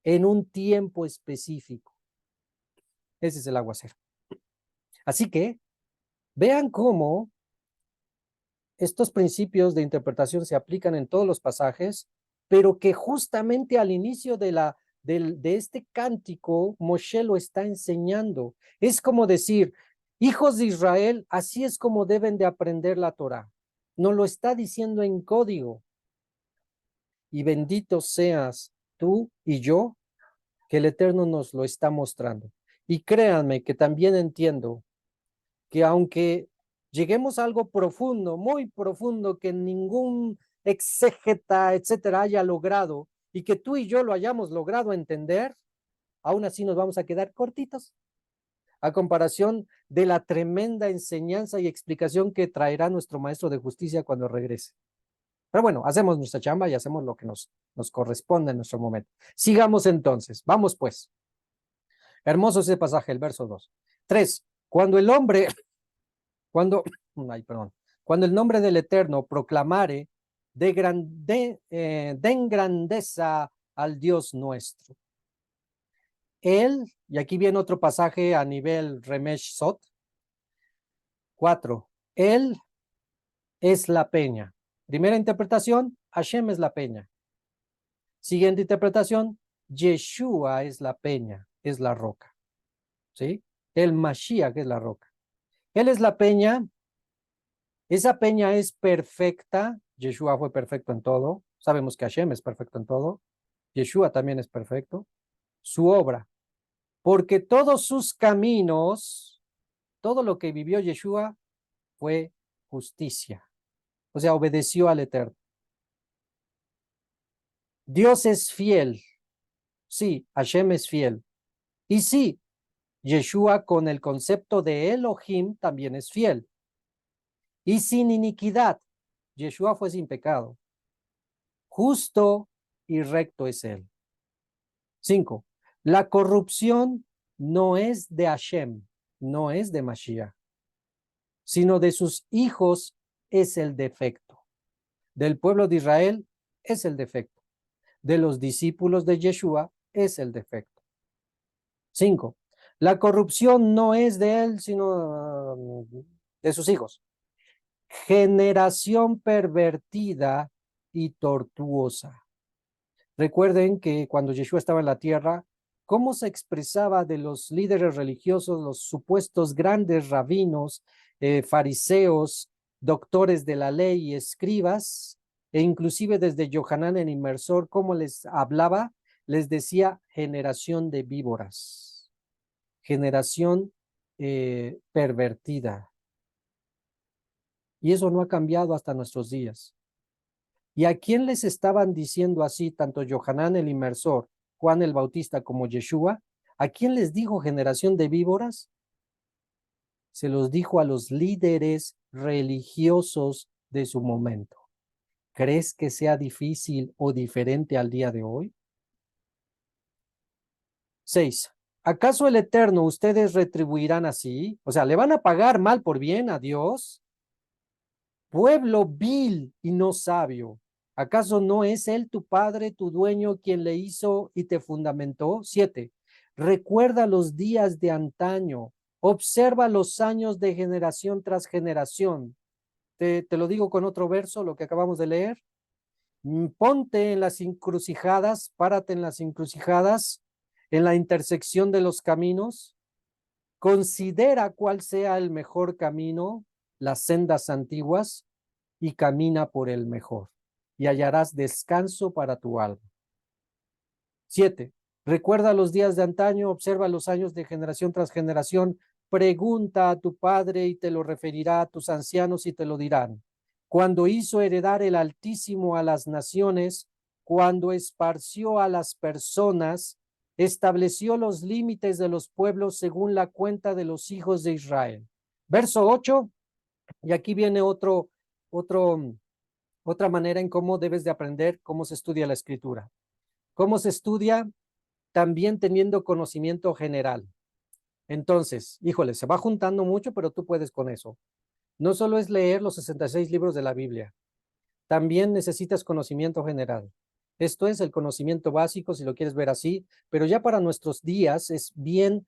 en un tiempo específico. Ese es el aguacero. Así que vean cómo estos principios de interpretación se aplican en todos los pasajes, pero que justamente al inicio de este cántico, Moshe lo está enseñando. Es como decir, hijos de Israel, así es como deben de aprender la Torá. Nos lo está diciendo en código. Y bendito seas tú y yo, que el Eterno nos lo está mostrando. Y créanme que también entiendo que aunque lleguemos a algo profundo, muy profundo, que ningún exégeta, etcétera, haya logrado, y que tú y yo lo hayamos logrado entender, aún así nos vamos a quedar cortitos a comparación de la tremenda enseñanza y explicación que traerá nuestro maestro de justicia cuando regrese. Pero bueno, hacemos nuestra chamba y hacemos lo que nos corresponde en nuestro momento. Sigamos entonces, vamos pues. Hermoso ese pasaje, el verso 2. 3. Cuando el hombre, cuando el nombre del Eterno proclamare den grandeza al Dios nuestro. Él, y aquí viene otro pasaje a nivel Remesh Sot. 4. Él es la peña. Primera interpretación, Hashem es la peña. Siguiente interpretación, Yeshua es la peña, es la roca. ¿Sí? El Mashiach es la roca. Él es la peña. Esa peña es perfecta. Yeshua fue perfecto en todo. Sabemos que Hashem es perfecto en todo. Yeshua también es perfecto. Su obra. Porque todos sus caminos, todo lo que vivió Yeshua fue justicia. O sea, obedeció al Eterno. Dios es fiel. Sí, Hashem es fiel. Y sí, Yeshua con el concepto de Elohim también es fiel. Y sin iniquidad. Yeshua fue sin pecado. Justo y recto es él. 5. La corrupción no es de Hashem, no es de Mashiach, sino de sus hijos es el defecto. Del pueblo de Israel es el defecto. De los discípulos de Yeshua es el defecto. 5. La corrupción no es de él, sino de sus hijos. Generación pervertida y tortuosa. Recuerden que cuando Yeshua estaba en la tierra, cómo se expresaba de los líderes religiosos, los supuestos grandes rabinos, fariseos, doctores de la ley y escribas, e inclusive desde Yohanan el Inmersor, cómo les hablaba, les decía generación de víboras, generación pervertida. Y eso no ha cambiado hasta nuestros días. ¿Y a quién les estaban diciendo así tanto Yohanan el Inmersor, Juan el Bautista como Yeshua? ¿A quién les dijo generación de víboras? Se los dijo a los líderes religiosos de su momento. ¿Crees que sea difícil o diferente al día de hoy? 6. ¿Acaso el Eterno ustedes retribuirán así? O sea, ¿le van a pagar mal por bien a Dios? Pueblo vil y no sabio. ¿Acaso no es Él tu Padre, tu dueño, quien le hizo y te fundamentó? 7. Recuerda los días de antaño. Observa los años de generación tras generación. Te lo digo con otro verso, lo que acabamos de leer. Ponte en las encrucijadas, párate en las encrucijadas, en la intersección de los caminos. Considera cuál sea el mejor camino, las sendas antiguas, y camina por el mejor, y hallarás descanso para tu alma. 7. Recuerda los días de antaño, observa los años de generación tras generación, pregunta a tu padre y te lo referirá a tus ancianos y te lo dirán. Cuando hizo heredar el Altísimo a las naciones, cuando esparció a las personas, estableció los límites de los pueblos según la cuenta de los hijos de Israel. Verso 8, y aquí viene otra manera en cómo debes de aprender cómo se estudia la escritura. ¿Cómo se estudia? También teniendo conocimiento general. Entonces, híjole, se va juntando mucho, pero tú puedes con eso. No solo es leer los 66 libros de la Biblia, también necesitas conocimiento general. Esto es el conocimiento básico, si lo quieres ver así, pero ya para nuestros días es bien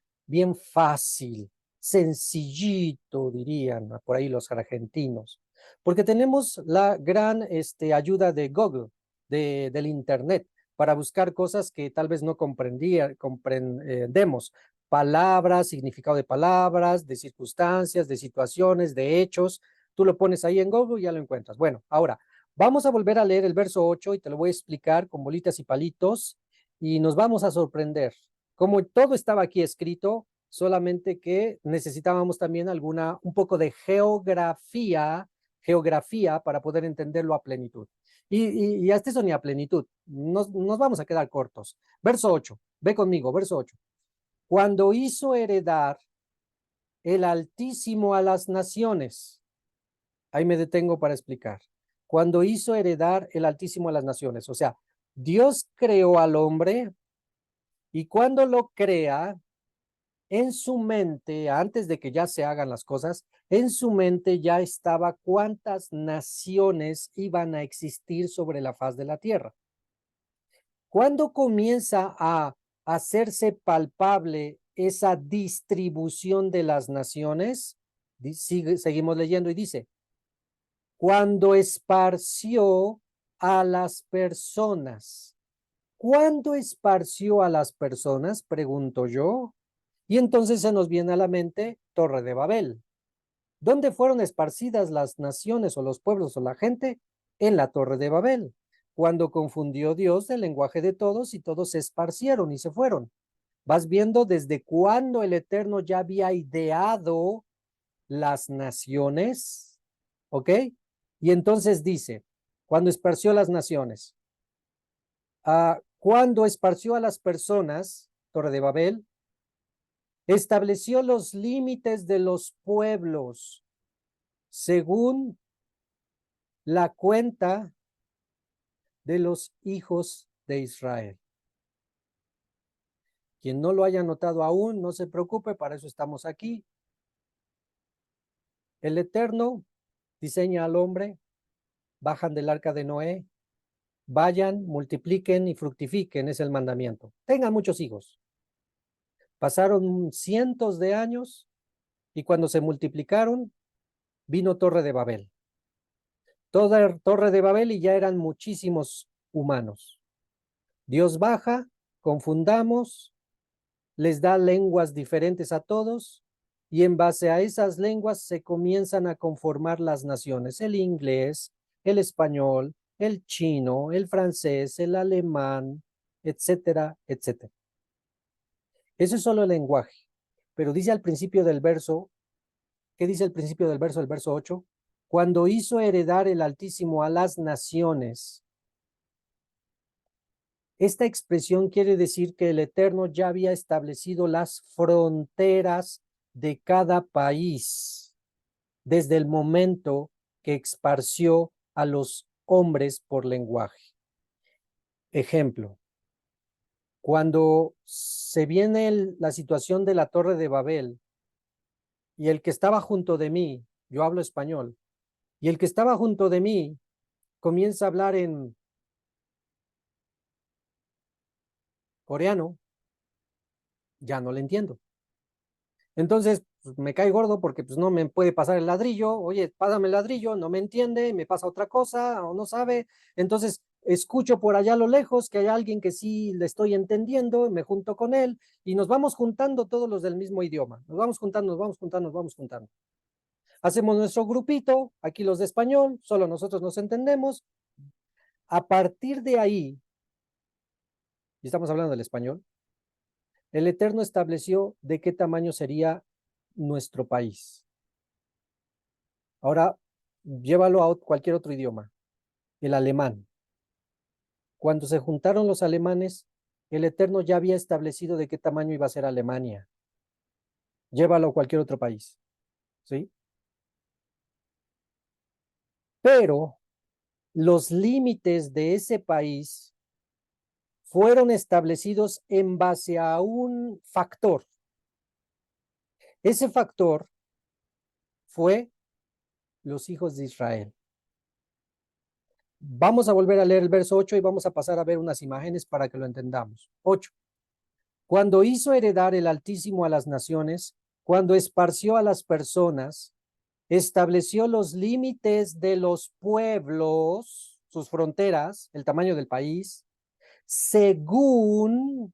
fácil, sencillito, dirían por ahí los argentinos, porque tenemos la gran ayuda de Google, del Internet, para buscar cosas que tal vez no comprendemos, palabras, significado de palabras, de circunstancias, de situaciones, de hechos. Tú lo pones ahí en Google y ya lo encuentras. Bueno, ahora, vamos a volver a leer el verso 8 y te lo voy a explicar con bolitas y palitos y nos vamos a sorprender. Como todo estaba aquí escrito, solamente que necesitábamos también un poco de geografía para poder entenderlo a plenitud. Y hasta eso ni a plenitud, nos vamos a quedar cortos. Verso 8, ve conmigo, verso 8. Cuando hizo heredar el Altísimo a las naciones, ahí me detengo para explicar. Cuando hizo heredar el Altísimo a las naciones, o sea, Dios creó al hombre y cuando lo crea, en su mente, antes de que ya se hagan las cosas, en su mente ya estaba cuántas naciones iban a existir sobre la faz de la tierra. ¿Cuándo comienza a hacerse palpable esa distribución de las naciones? Seguimos leyendo y dice, cuando esparció a las personas. ¿Cuándo esparció a las personas? Pregunto yo. Y entonces se nos viene a la mente Torre de Babel. ¿Dónde fueron esparcidas las naciones o los pueblos o la gente? En la Torre de Babel, cuando confundió Dios el lenguaje de todos y todos se esparcieron y se fueron. Vas viendo desde cuándo el Eterno ya había ideado las naciones, ¿ok? Y entonces dice, cuando esparció las naciones, cuando esparció a las personas, Torre de Babel, estableció los límites de los pueblos según la cuenta de los hijos de Israel. Quien no lo haya notado aún, no se preocupe, para eso estamos aquí. El Eterno diseña al hombre, bajan del arca de Noé, vayan, multipliquen y fructifiquen, es el mandamiento. Tengan muchos hijos. Pasaron cientos de años y cuando se multiplicaron, vino Torre de Babel. Toda Torre de Babel y ya eran muchísimos humanos. Dios baja, confundamos, les da lenguas diferentes a todos y en base a esas lenguas se comienzan a conformar las naciones. El inglés, el español, el chino, el francés, el alemán, etcétera, etcétera. Eso es solo el lenguaje. Pero dice al principio del verso, ¿qué dice al principio del verso 8? cuando hizo heredar el Altísimo a las naciones. Esta expresión quiere decir que el Eterno ya había establecido las fronteras de cada país desde el momento que esparció a los hombres por lenguaje. Ejemplo, cuando se viene la situación de la Torre de Babel y el que estaba junto de mí, yo hablo español, y el que estaba junto de mí comienza a hablar en coreano, ya no le entiendo. Entonces, pues, me cae gordo porque pues, no me puede pasar el ladrillo. Oye, pásame el ladrillo, no me entiende, me pasa otra cosa o no sabe. Entonces, escucho por allá a lo lejos que hay alguien que sí le estoy entendiendo, me junto con él y nos vamos juntando todos los del mismo idioma. Nos vamos juntando, nos vamos juntando, nos vamos juntando. Hacemos nuestro grupito, aquí los de español, solo nosotros nos entendemos. A partir de ahí, y estamos hablando del español, el Eterno estableció de qué tamaño sería nuestro país. Ahora, llévalo a cualquier otro idioma, el alemán. Cuando se juntaron los alemanes, el Eterno ya había establecido de qué tamaño iba a ser Alemania. Llévalo a cualquier otro país, ¿sí? Pero los límites de ese país fueron establecidos en base a un factor. Ese factor fue los hijos de Israel. Vamos a volver a leer el verso 8 y vamos a pasar a ver unas imágenes para que lo entendamos. 8. Cuando hizo heredar el Altísimo a las naciones, cuando esparció a las personas, estableció los límites de los pueblos, sus fronteras, el tamaño del país, según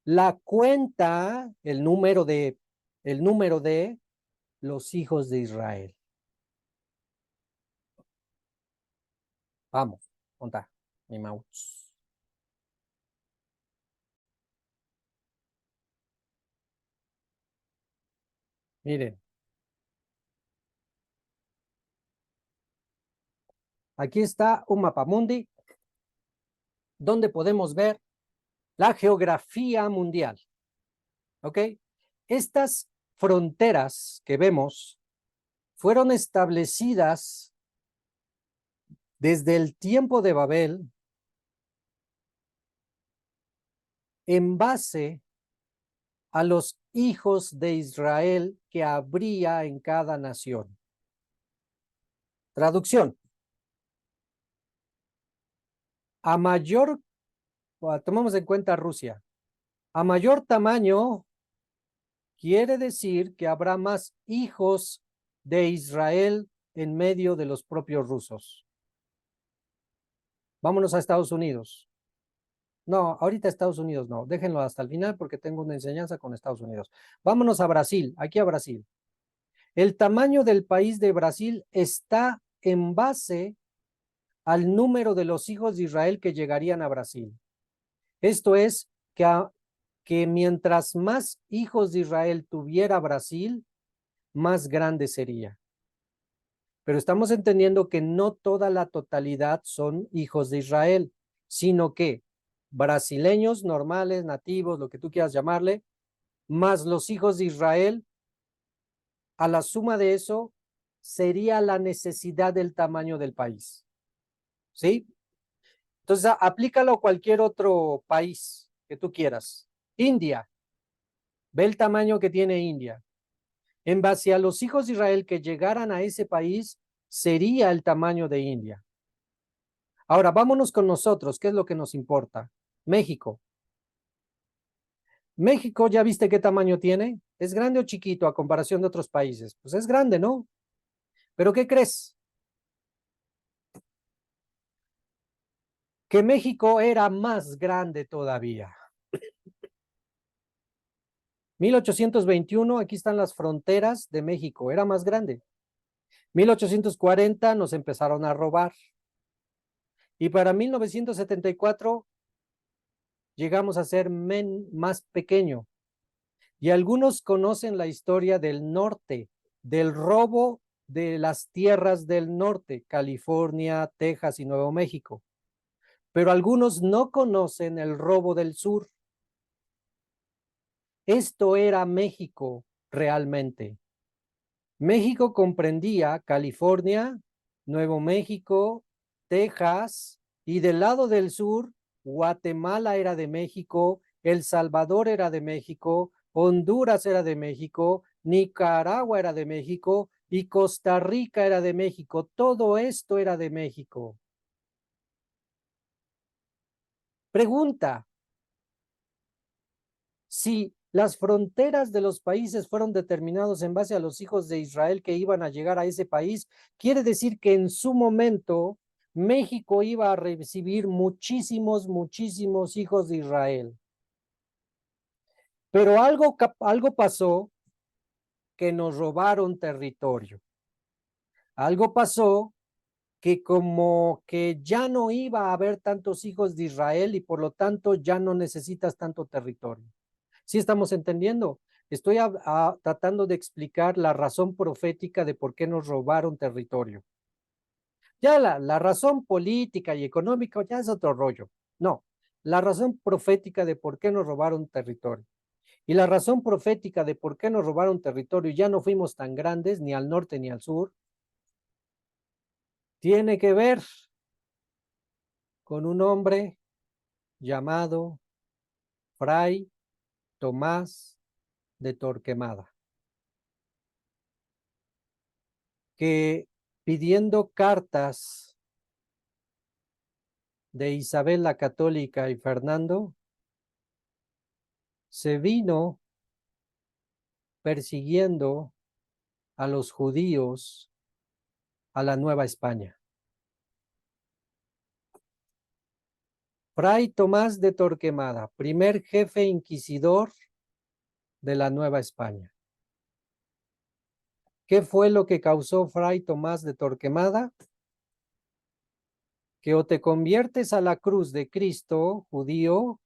la cuenta, el número de los hijos de Israel. Vamos, contar, mi mouse. Miren. Aquí está un mapamundi donde podemos ver la geografía mundial. ¿Ok? Estas fronteras que vemos fueron establecidas desde el tiempo de Babel en base a los hijos de Israel que habría en cada nación. Traducción. A mayor, tomamos en cuenta Rusia, a mayor tamaño quiere decir que habrá más hijos de Israel en medio de los propios rusos. Vámonos a Estados Unidos. No, ahorita Estados Unidos no, déjenlo hasta el final porque tengo una enseñanza con Estados Unidos. Vámonos a Brasil, aquí a Brasil. El tamaño del país de Brasil está en base al número de los hijos de Israel que llegarían a Brasil. Esto es que mientras más hijos de Israel tuviera Brasil, más grande sería. Pero estamos entendiendo que no toda la totalidad son hijos de Israel, sino que brasileños normales, nativos, lo que tú quieras llamarle, más los hijos de Israel, a la suma de eso sería la necesidad del tamaño del país. ¿Sí? Entonces, aplícalo a cualquier otro país que tú quieras. India. Ve el tamaño que tiene India. En base a los hijos de Israel que llegaran a ese país, sería el tamaño de India. Ahora, vámonos con nosotros. ¿Qué es lo que nos importa? México. México, ¿ya viste qué tamaño tiene? ¿Es grande o chiquito a comparación de otros países? Pues es grande, ¿no? ¿Pero qué crees? Que México era más grande todavía. 1821, aquí están las fronteras de México, era más grande. 1840 nos empezaron a robar. Y para 1974 llegamos a ser más pequeño. Y algunos conocen la historia del norte, del robo de las tierras del norte, California, Texas y Nuevo México. Pero algunos no conocen el robo del sur. Esto era México realmente. México comprendía California, Nuevo México, Texas, y del lado del sur, Guatemala era de México, El Salvador era de México, Honduras era de México, Nicaragua era de México y Costa Rica era de México. Todo esto era de México. Pregunta: si las fronteras de los países fueron determinados en base a los hijos de Israel que iban a llegar a ese país, quiere decir que en su momento México iba a recibir muchísimos hijos de Israel. Pero algo pasó, que nos robaron territorio. Algo pasó que como que ya no iba a haber tantos hijos de Israel y por lo tanto ya no necesitas tanto territorio. ¿Sí estamos entendiendo? Estoy tratando de explicar la razón profética de por qué nos robaron territorio. Ya la razón política y económica ya es otro rollo. No, la razón profética de por qué nos robaron territorio. Y la razón profética de por qué nos robaron territorio y ya no fuimos tan grandes ni al norte ni al sur, tiene que ver con un hombre llamado Fray Tomás de Torquemada, que pidiendo cartas de Isabel la Católica y Fernando, se vino persiguiendo a los judíos a la Nueva España. Fray Tomás de Torquemada, primer jefe inquisidor de la Nueva España. ¿Qué fue lo que causó Fray Tomás de Torquemada? Que o te conviertes a la cruz de Cristo, judío,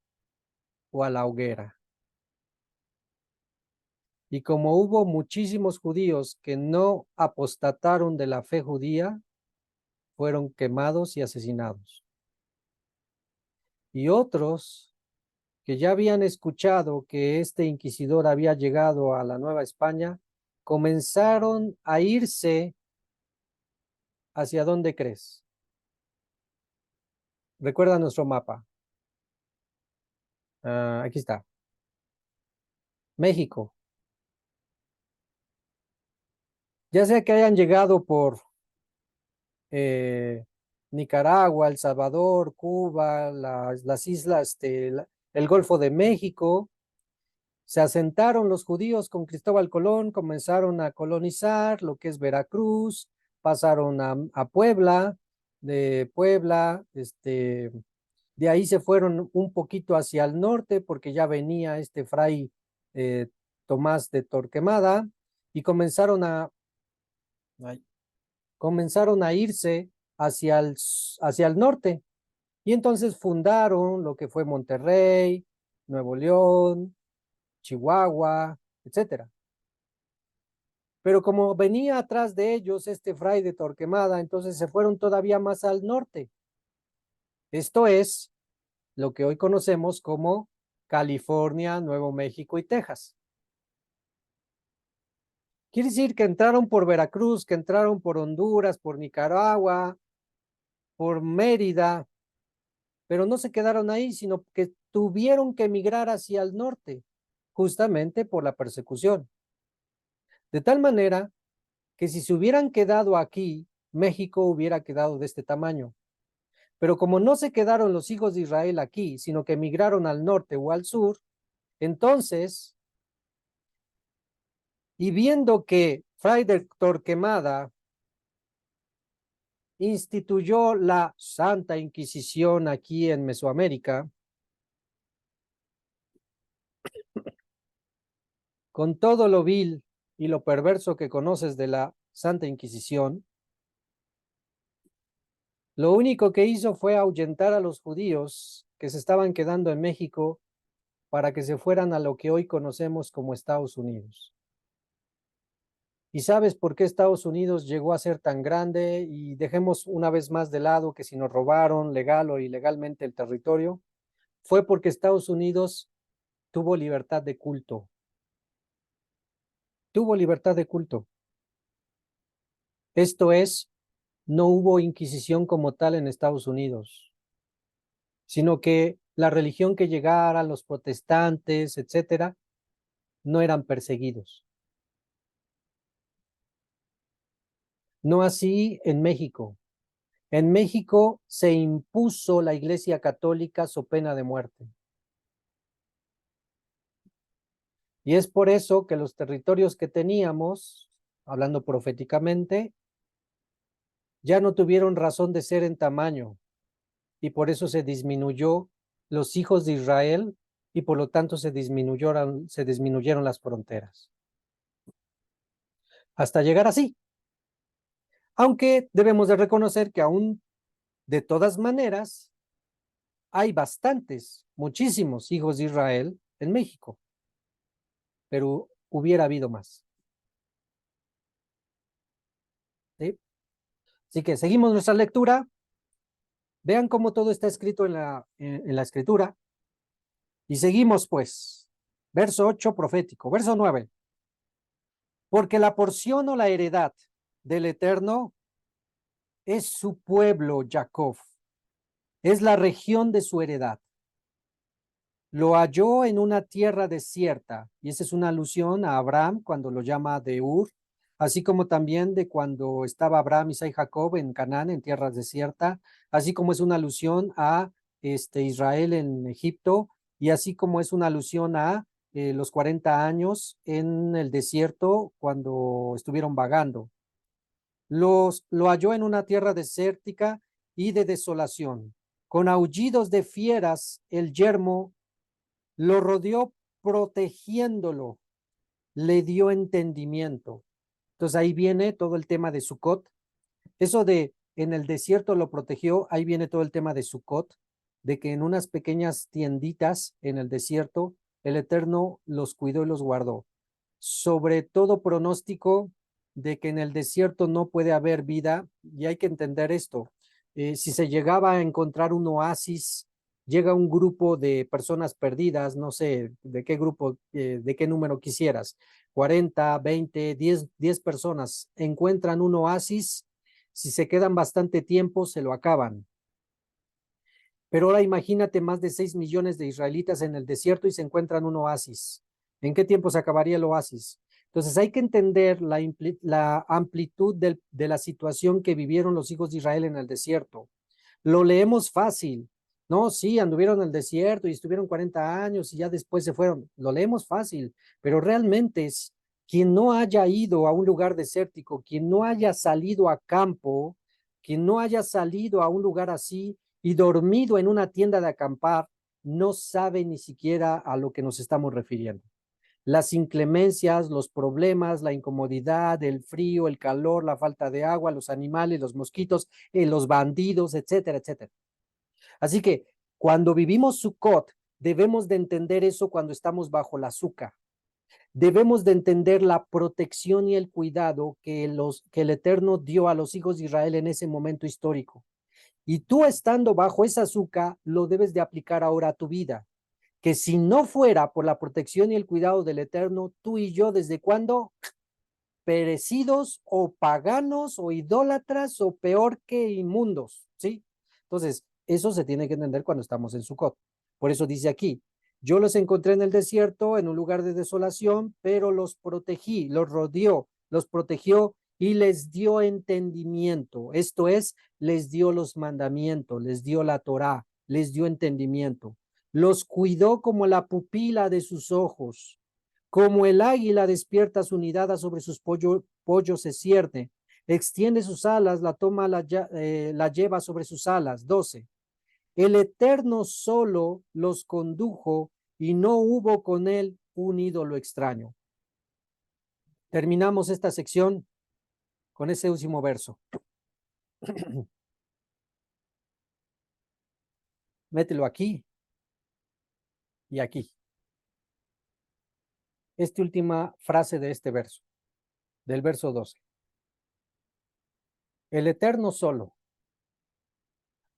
o a la hoguera. Y como hubo muchísimos judíos que no apostataron de la fe judía, fueron quemados y asesinados. Y otros que ya habían escuchado que este inquisidor había llegado a la Nueva España, comenzaron a irse. ¿Hacia dónde crees? Recuerda nuestro mapa. Aquí está. México. Ya sea que hayan llegado por Nicaragua, El Salvador, Cuba, las islas, el Golfo de México, se asentaron los judíos con Cristóbal Colón, comenzaron a colonizar lo que es Veracruz, pasaron a Puebla, de Puebla, de ahí se fueron un poquito hacia el norte porque ya venía este fray Tomás de Torquemada y comenzaron a irse hacia el norte. Y entonces fundaron lo que fue Monterrey, Nuevo León, Chihuahua, etcétera. Pero como venía atrás de ellos este fray de Torquemada, entonces se fueron todavía más al norte. Esto es lo que hoy conocemos como California, Nuevo México y Texas. Quiere decir que entraron por Veracruz, que entraron por Honduras, por Nicaragua, por Mérida, pero no se quedaron ahí, sino que tuvieron que emigrar hacia el norte, justamente por la persecución. De tal manera que si se hubieran quedado aquí, México hubiera quedado de este tamaño. Pero como no se quedaron los hijos de Israel aquí, sino que emigraron al norte o al sur, entonces, y viendo que Fray de Torquemada instituyó la Santa Inquisición aquí en Mesoamérica, con todo lo vil y lo perverso que conoces de la Santa Inquisición, lo único que hizo fue ahuyentar a los judíos que se estaban quedando en México para que se fueran a lo que hoy conocemos como Estados Unidos. ¿Y sabes por qué Estados Unidos llegó a ser tan grande? Y dejemos una vez más de lado que si nos robaron legal o ilegalmente el territorio, fue porque Estados Unidos tuvo libertad de culto. Tuvo libertad de culto. Esto es, no hubo inquisición como tal en Estados Unidos, sino que la religión que llegara, los protestantes, etcétera, no eran perseguidos. No así en México. En México se impuso la Iglesia Católica so pena de muerte. Y es por eso que los territorios que teníamos, hablando proféticamente, ya no tuvieron razón de ser en tamaño, y por eso se disminuyó los hijos de Israel, y por lo tanto se disminuyeron las fronteras. Hasta llegar así. Aunque debemos de reconocer que aún de todas maneras hay bastantes, muchísimos hijos de Israel en México, pero hubiera habido más. ¿Sí? Así que seguimos nuestra lectura. Vean cómo todo está escrito en la escritura. Y seguimos pues. Verso 8 profético. Verso 9. Porque la porción o la heredad del Eterno es su pueblo, Jacob. Es la región de su heredad. Lo halló en una tierra desierta. Y esa es una alusión a Abraham cuando lo llama de Ur, así como también de cuando estaba Abraham, Isaac y Jacob en Canaán, en tierras desiertas, así como es una alusión a Israel en Egipto, y así como es una alusión a los 40 años en el desierto cuando estuvieron vagando. Lo halló en una tierra desértica y de desolación. Con aullidos de fieras, el yermo lo rodeó protegiéndolo, le dio entendimiento. Entonces ahí viene todo el tema de Sucot. Eso de en el desierto lo protegió, ahí viene todo el tema de Sucot, de que en unas pequeñas tienditas en el desierto, el Eterno los cuidó y los guardó. Sobre todo pronóstico de que en el desierto no puede haber vida, y hay que entender esto. Si se llegaba a encontrar un oasis, llega un grupo de personas perdidas, no sé de qué grupo, de qué número quisieras, 40, 20, 10 personas, encuentran un oasis, si se quedan bastante tiempo, se lo acaban. Pero ahora imagínate más de 6 millones de israelitas en el desierto y se encuentran un oasis. ¿En qué tiempo se acabaría el oasis? Entonces hay que entender la amplitud de la situación que vivieron los hijos de Israel en el desierto. Lo leemos fácil, ¿no? Sí, anduvieron en el desierto y estuvieron 40 años y ya después se fueron. Lo leemos fácil, pero realmente es quien no haya ido a un lugar desértico, quien no haya salido a campo, quien no haya salido a un lugar así y dormido en una tienda de acampar, no sabe ni siquiera a lo que nos estamos refiriendo. Las inclemencias, los problemas, la incomodidad, el frío, el calor, la falta de agua, los animales, los mosquitos, los bandidos, etcétera, etcétera. Así que cuando vivimos Sukkot, debemos de entender eso cuando estamos bajo la azúcar. Debemos de entender la protección y el cuidado que el Eterno dio a los hijos de Israel en ese momento histórico. Y tú estando bajo esa azúcar, lo debes de aplicar ahora a tu vida. Que si no fuera por la protección y el cuidado del Eterno, tú y yo, ¿desde cuándo? Perecidos o paganos o idólatras o peor que inmundos, ¿sí? Entonces, eso se tiene que entender cuando estamos en Sucot. Por eso dice aquí, yo los encontré en el desierto, en un lugar de desolación, pero los protegí, los rodeó, los protegió y les dio entendimiento. Esto es, les dio los mandamientos, les dio la Torá, les dio entendimiento. Los cuidó como la pupila de sus ojos. Como el águila despierta su nidada sobre sus pollos se cierne, extiende sus alas, la toma, la lleva sobre sus alas. 12. El Eterno solo los condujo y no hubo con él un ídolo extraño. Terminamos esta sección con ese último verso. Mételo aquí y aquí. Esta última frase de este verso. del verso 12. El Eterno solo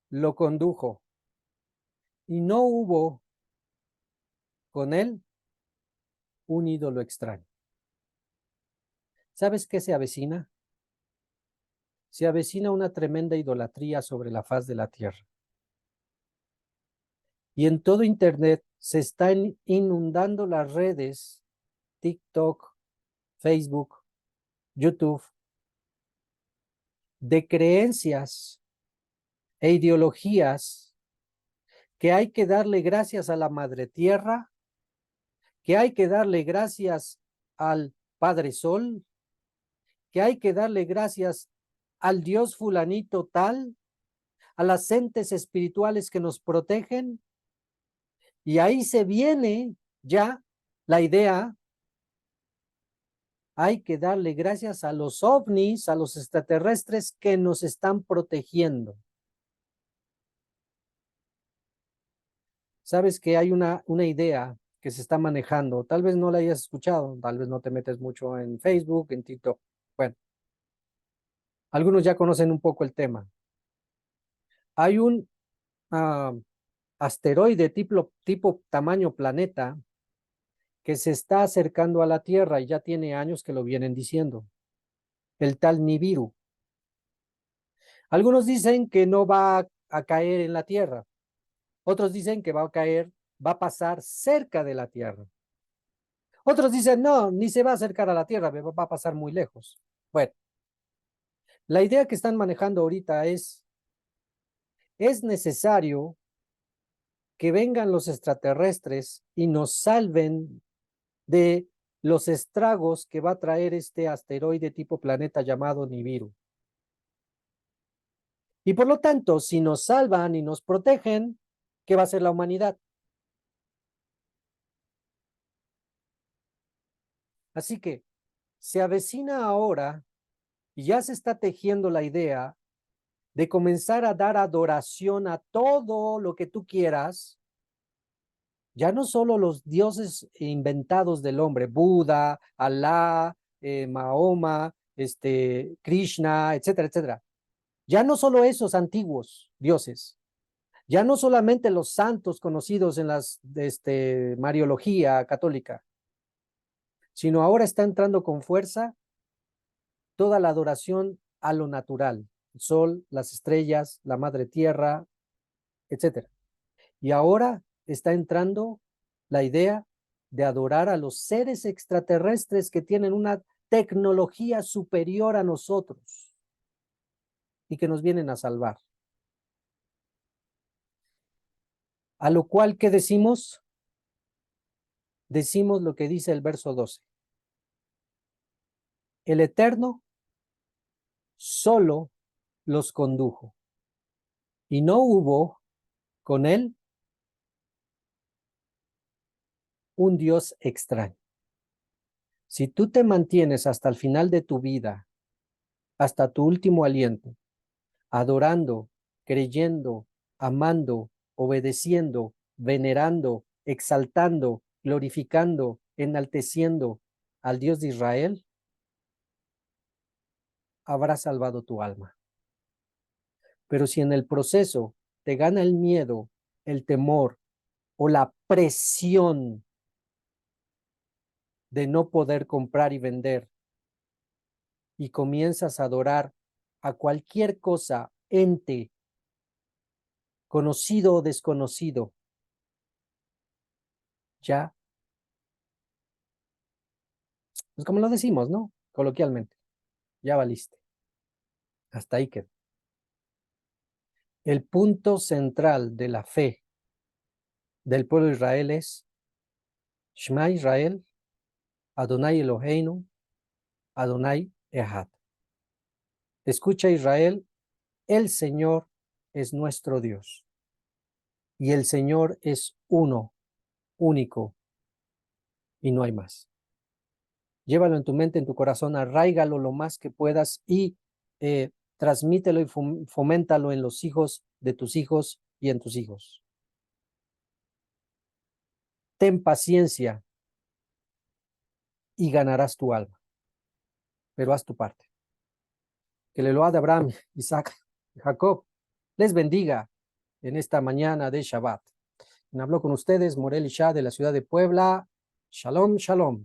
lo condujo y no hubo con él un ídolo extraño. ¿Sabes qué se avecina? Se avecina una tremenda idolatría sobre la faz de la tierra. Y en todo Internet se están inundando las redes, TikTok, Facebook, YouTube, de creencias e ideologías que hay que darle gracias a la Madre Tierra, que hay que darle gracias al Padre Sol, que hay que darle gracias al Dios fulanito tal, a las entes espirituales que nos protegen. Y ahí se viene ya la idea, hay que darle gracias a los ovnis, a los extraterrestres que nos están protegiendo. Sabes que hay una idea que se está manejando, tal vez no la hayas escuchado, tal vez no te metes mucho en Facebook, en TikTok. Bueno, algunos ya conocen un poco el tema. Hay un asteroide tipo tamaño planeta que se está acercando a la Tierra y ya tiene años que lo vienen diciendo. El tal Nibiru. Algunos dicen que no va a caer en la Tierra. Otros dicen que va a caer, va a pasar cerca de la Tierra. Otros dicen, no, ni se va a acercar a la Tierra, va a pasar muy lejos. Bueno, la idea que están manejando ahorita es necesario que vengan los extraterrestres y nos salven de los estragos que va a traer este asteroide tipo planeta llamado Nibiru. Y por lo tanto, si nos salvan y nos protegen, ¿qué va a hacer la humanidad? Así que se avecina ahora y ya se está tejiendo la idea de comenzar a dar adoración a todo lo que tú quieras, ya no solo los dioses inventados del hombre, Buda, Alá, Mahoma, Krishna, etcétera, etcétera. Ya no solo esos antiguos dioses, ya no solamente los santos conocidos en las Mariología católica, sino ahora está entrando con fuerza toda la adoración a lo natural, el sol, las estrellas, la madre tierra, etcétera. Y ahora está entrando la idea de adorar a los seres extraterrestres que tienen una tecnología superior a nosotros y que nos vienen a salvar. A lo cual, ¿qué decimos? Decimos lo que dice el verso 12. El Eterno solo los condujo y no hubo con él un Dios extraño. Si tú te mantienes hasta el final de tu vida, hasta tu último aliento, adorando, creyendo, amando, obedeciendo, venerando, exaltando, glorificando, enalteciendo al Dios de Israel, habrás salvado tu alma. Pero si en el proceso te gana el miedo, el temor o la presión de no poder comprar y vender y comienzas a adorar a cualquier cosa, ente, conocido o desconocido, ya, pues como lo decimos, ¿no? Coloquialmente, ya valiste. Hasta ahí quedó. El punto central de la fe del pueblo de Israel es Shema Israel, Adonai Eloheinu, Adonai Echad. Escucha Israel, el Señor es nuestro Dios. Y el Señor es uno, único, y no hay más. Llévalo en tu mente, en tu corazón, arráigalo lo más que puedas y transmítelo y foméntalo en los hijos de tus hijos y en tus hijos. Ten paciencia y ganarás tu alma. pero haz tu parte. Que el Eloá de Abraham, Isaac y Jacob les bendiga en esta mañana de Shabbat. Quien habló con ustedes, Morel Isha de la ciudad de Puebla. Shalom, shalom.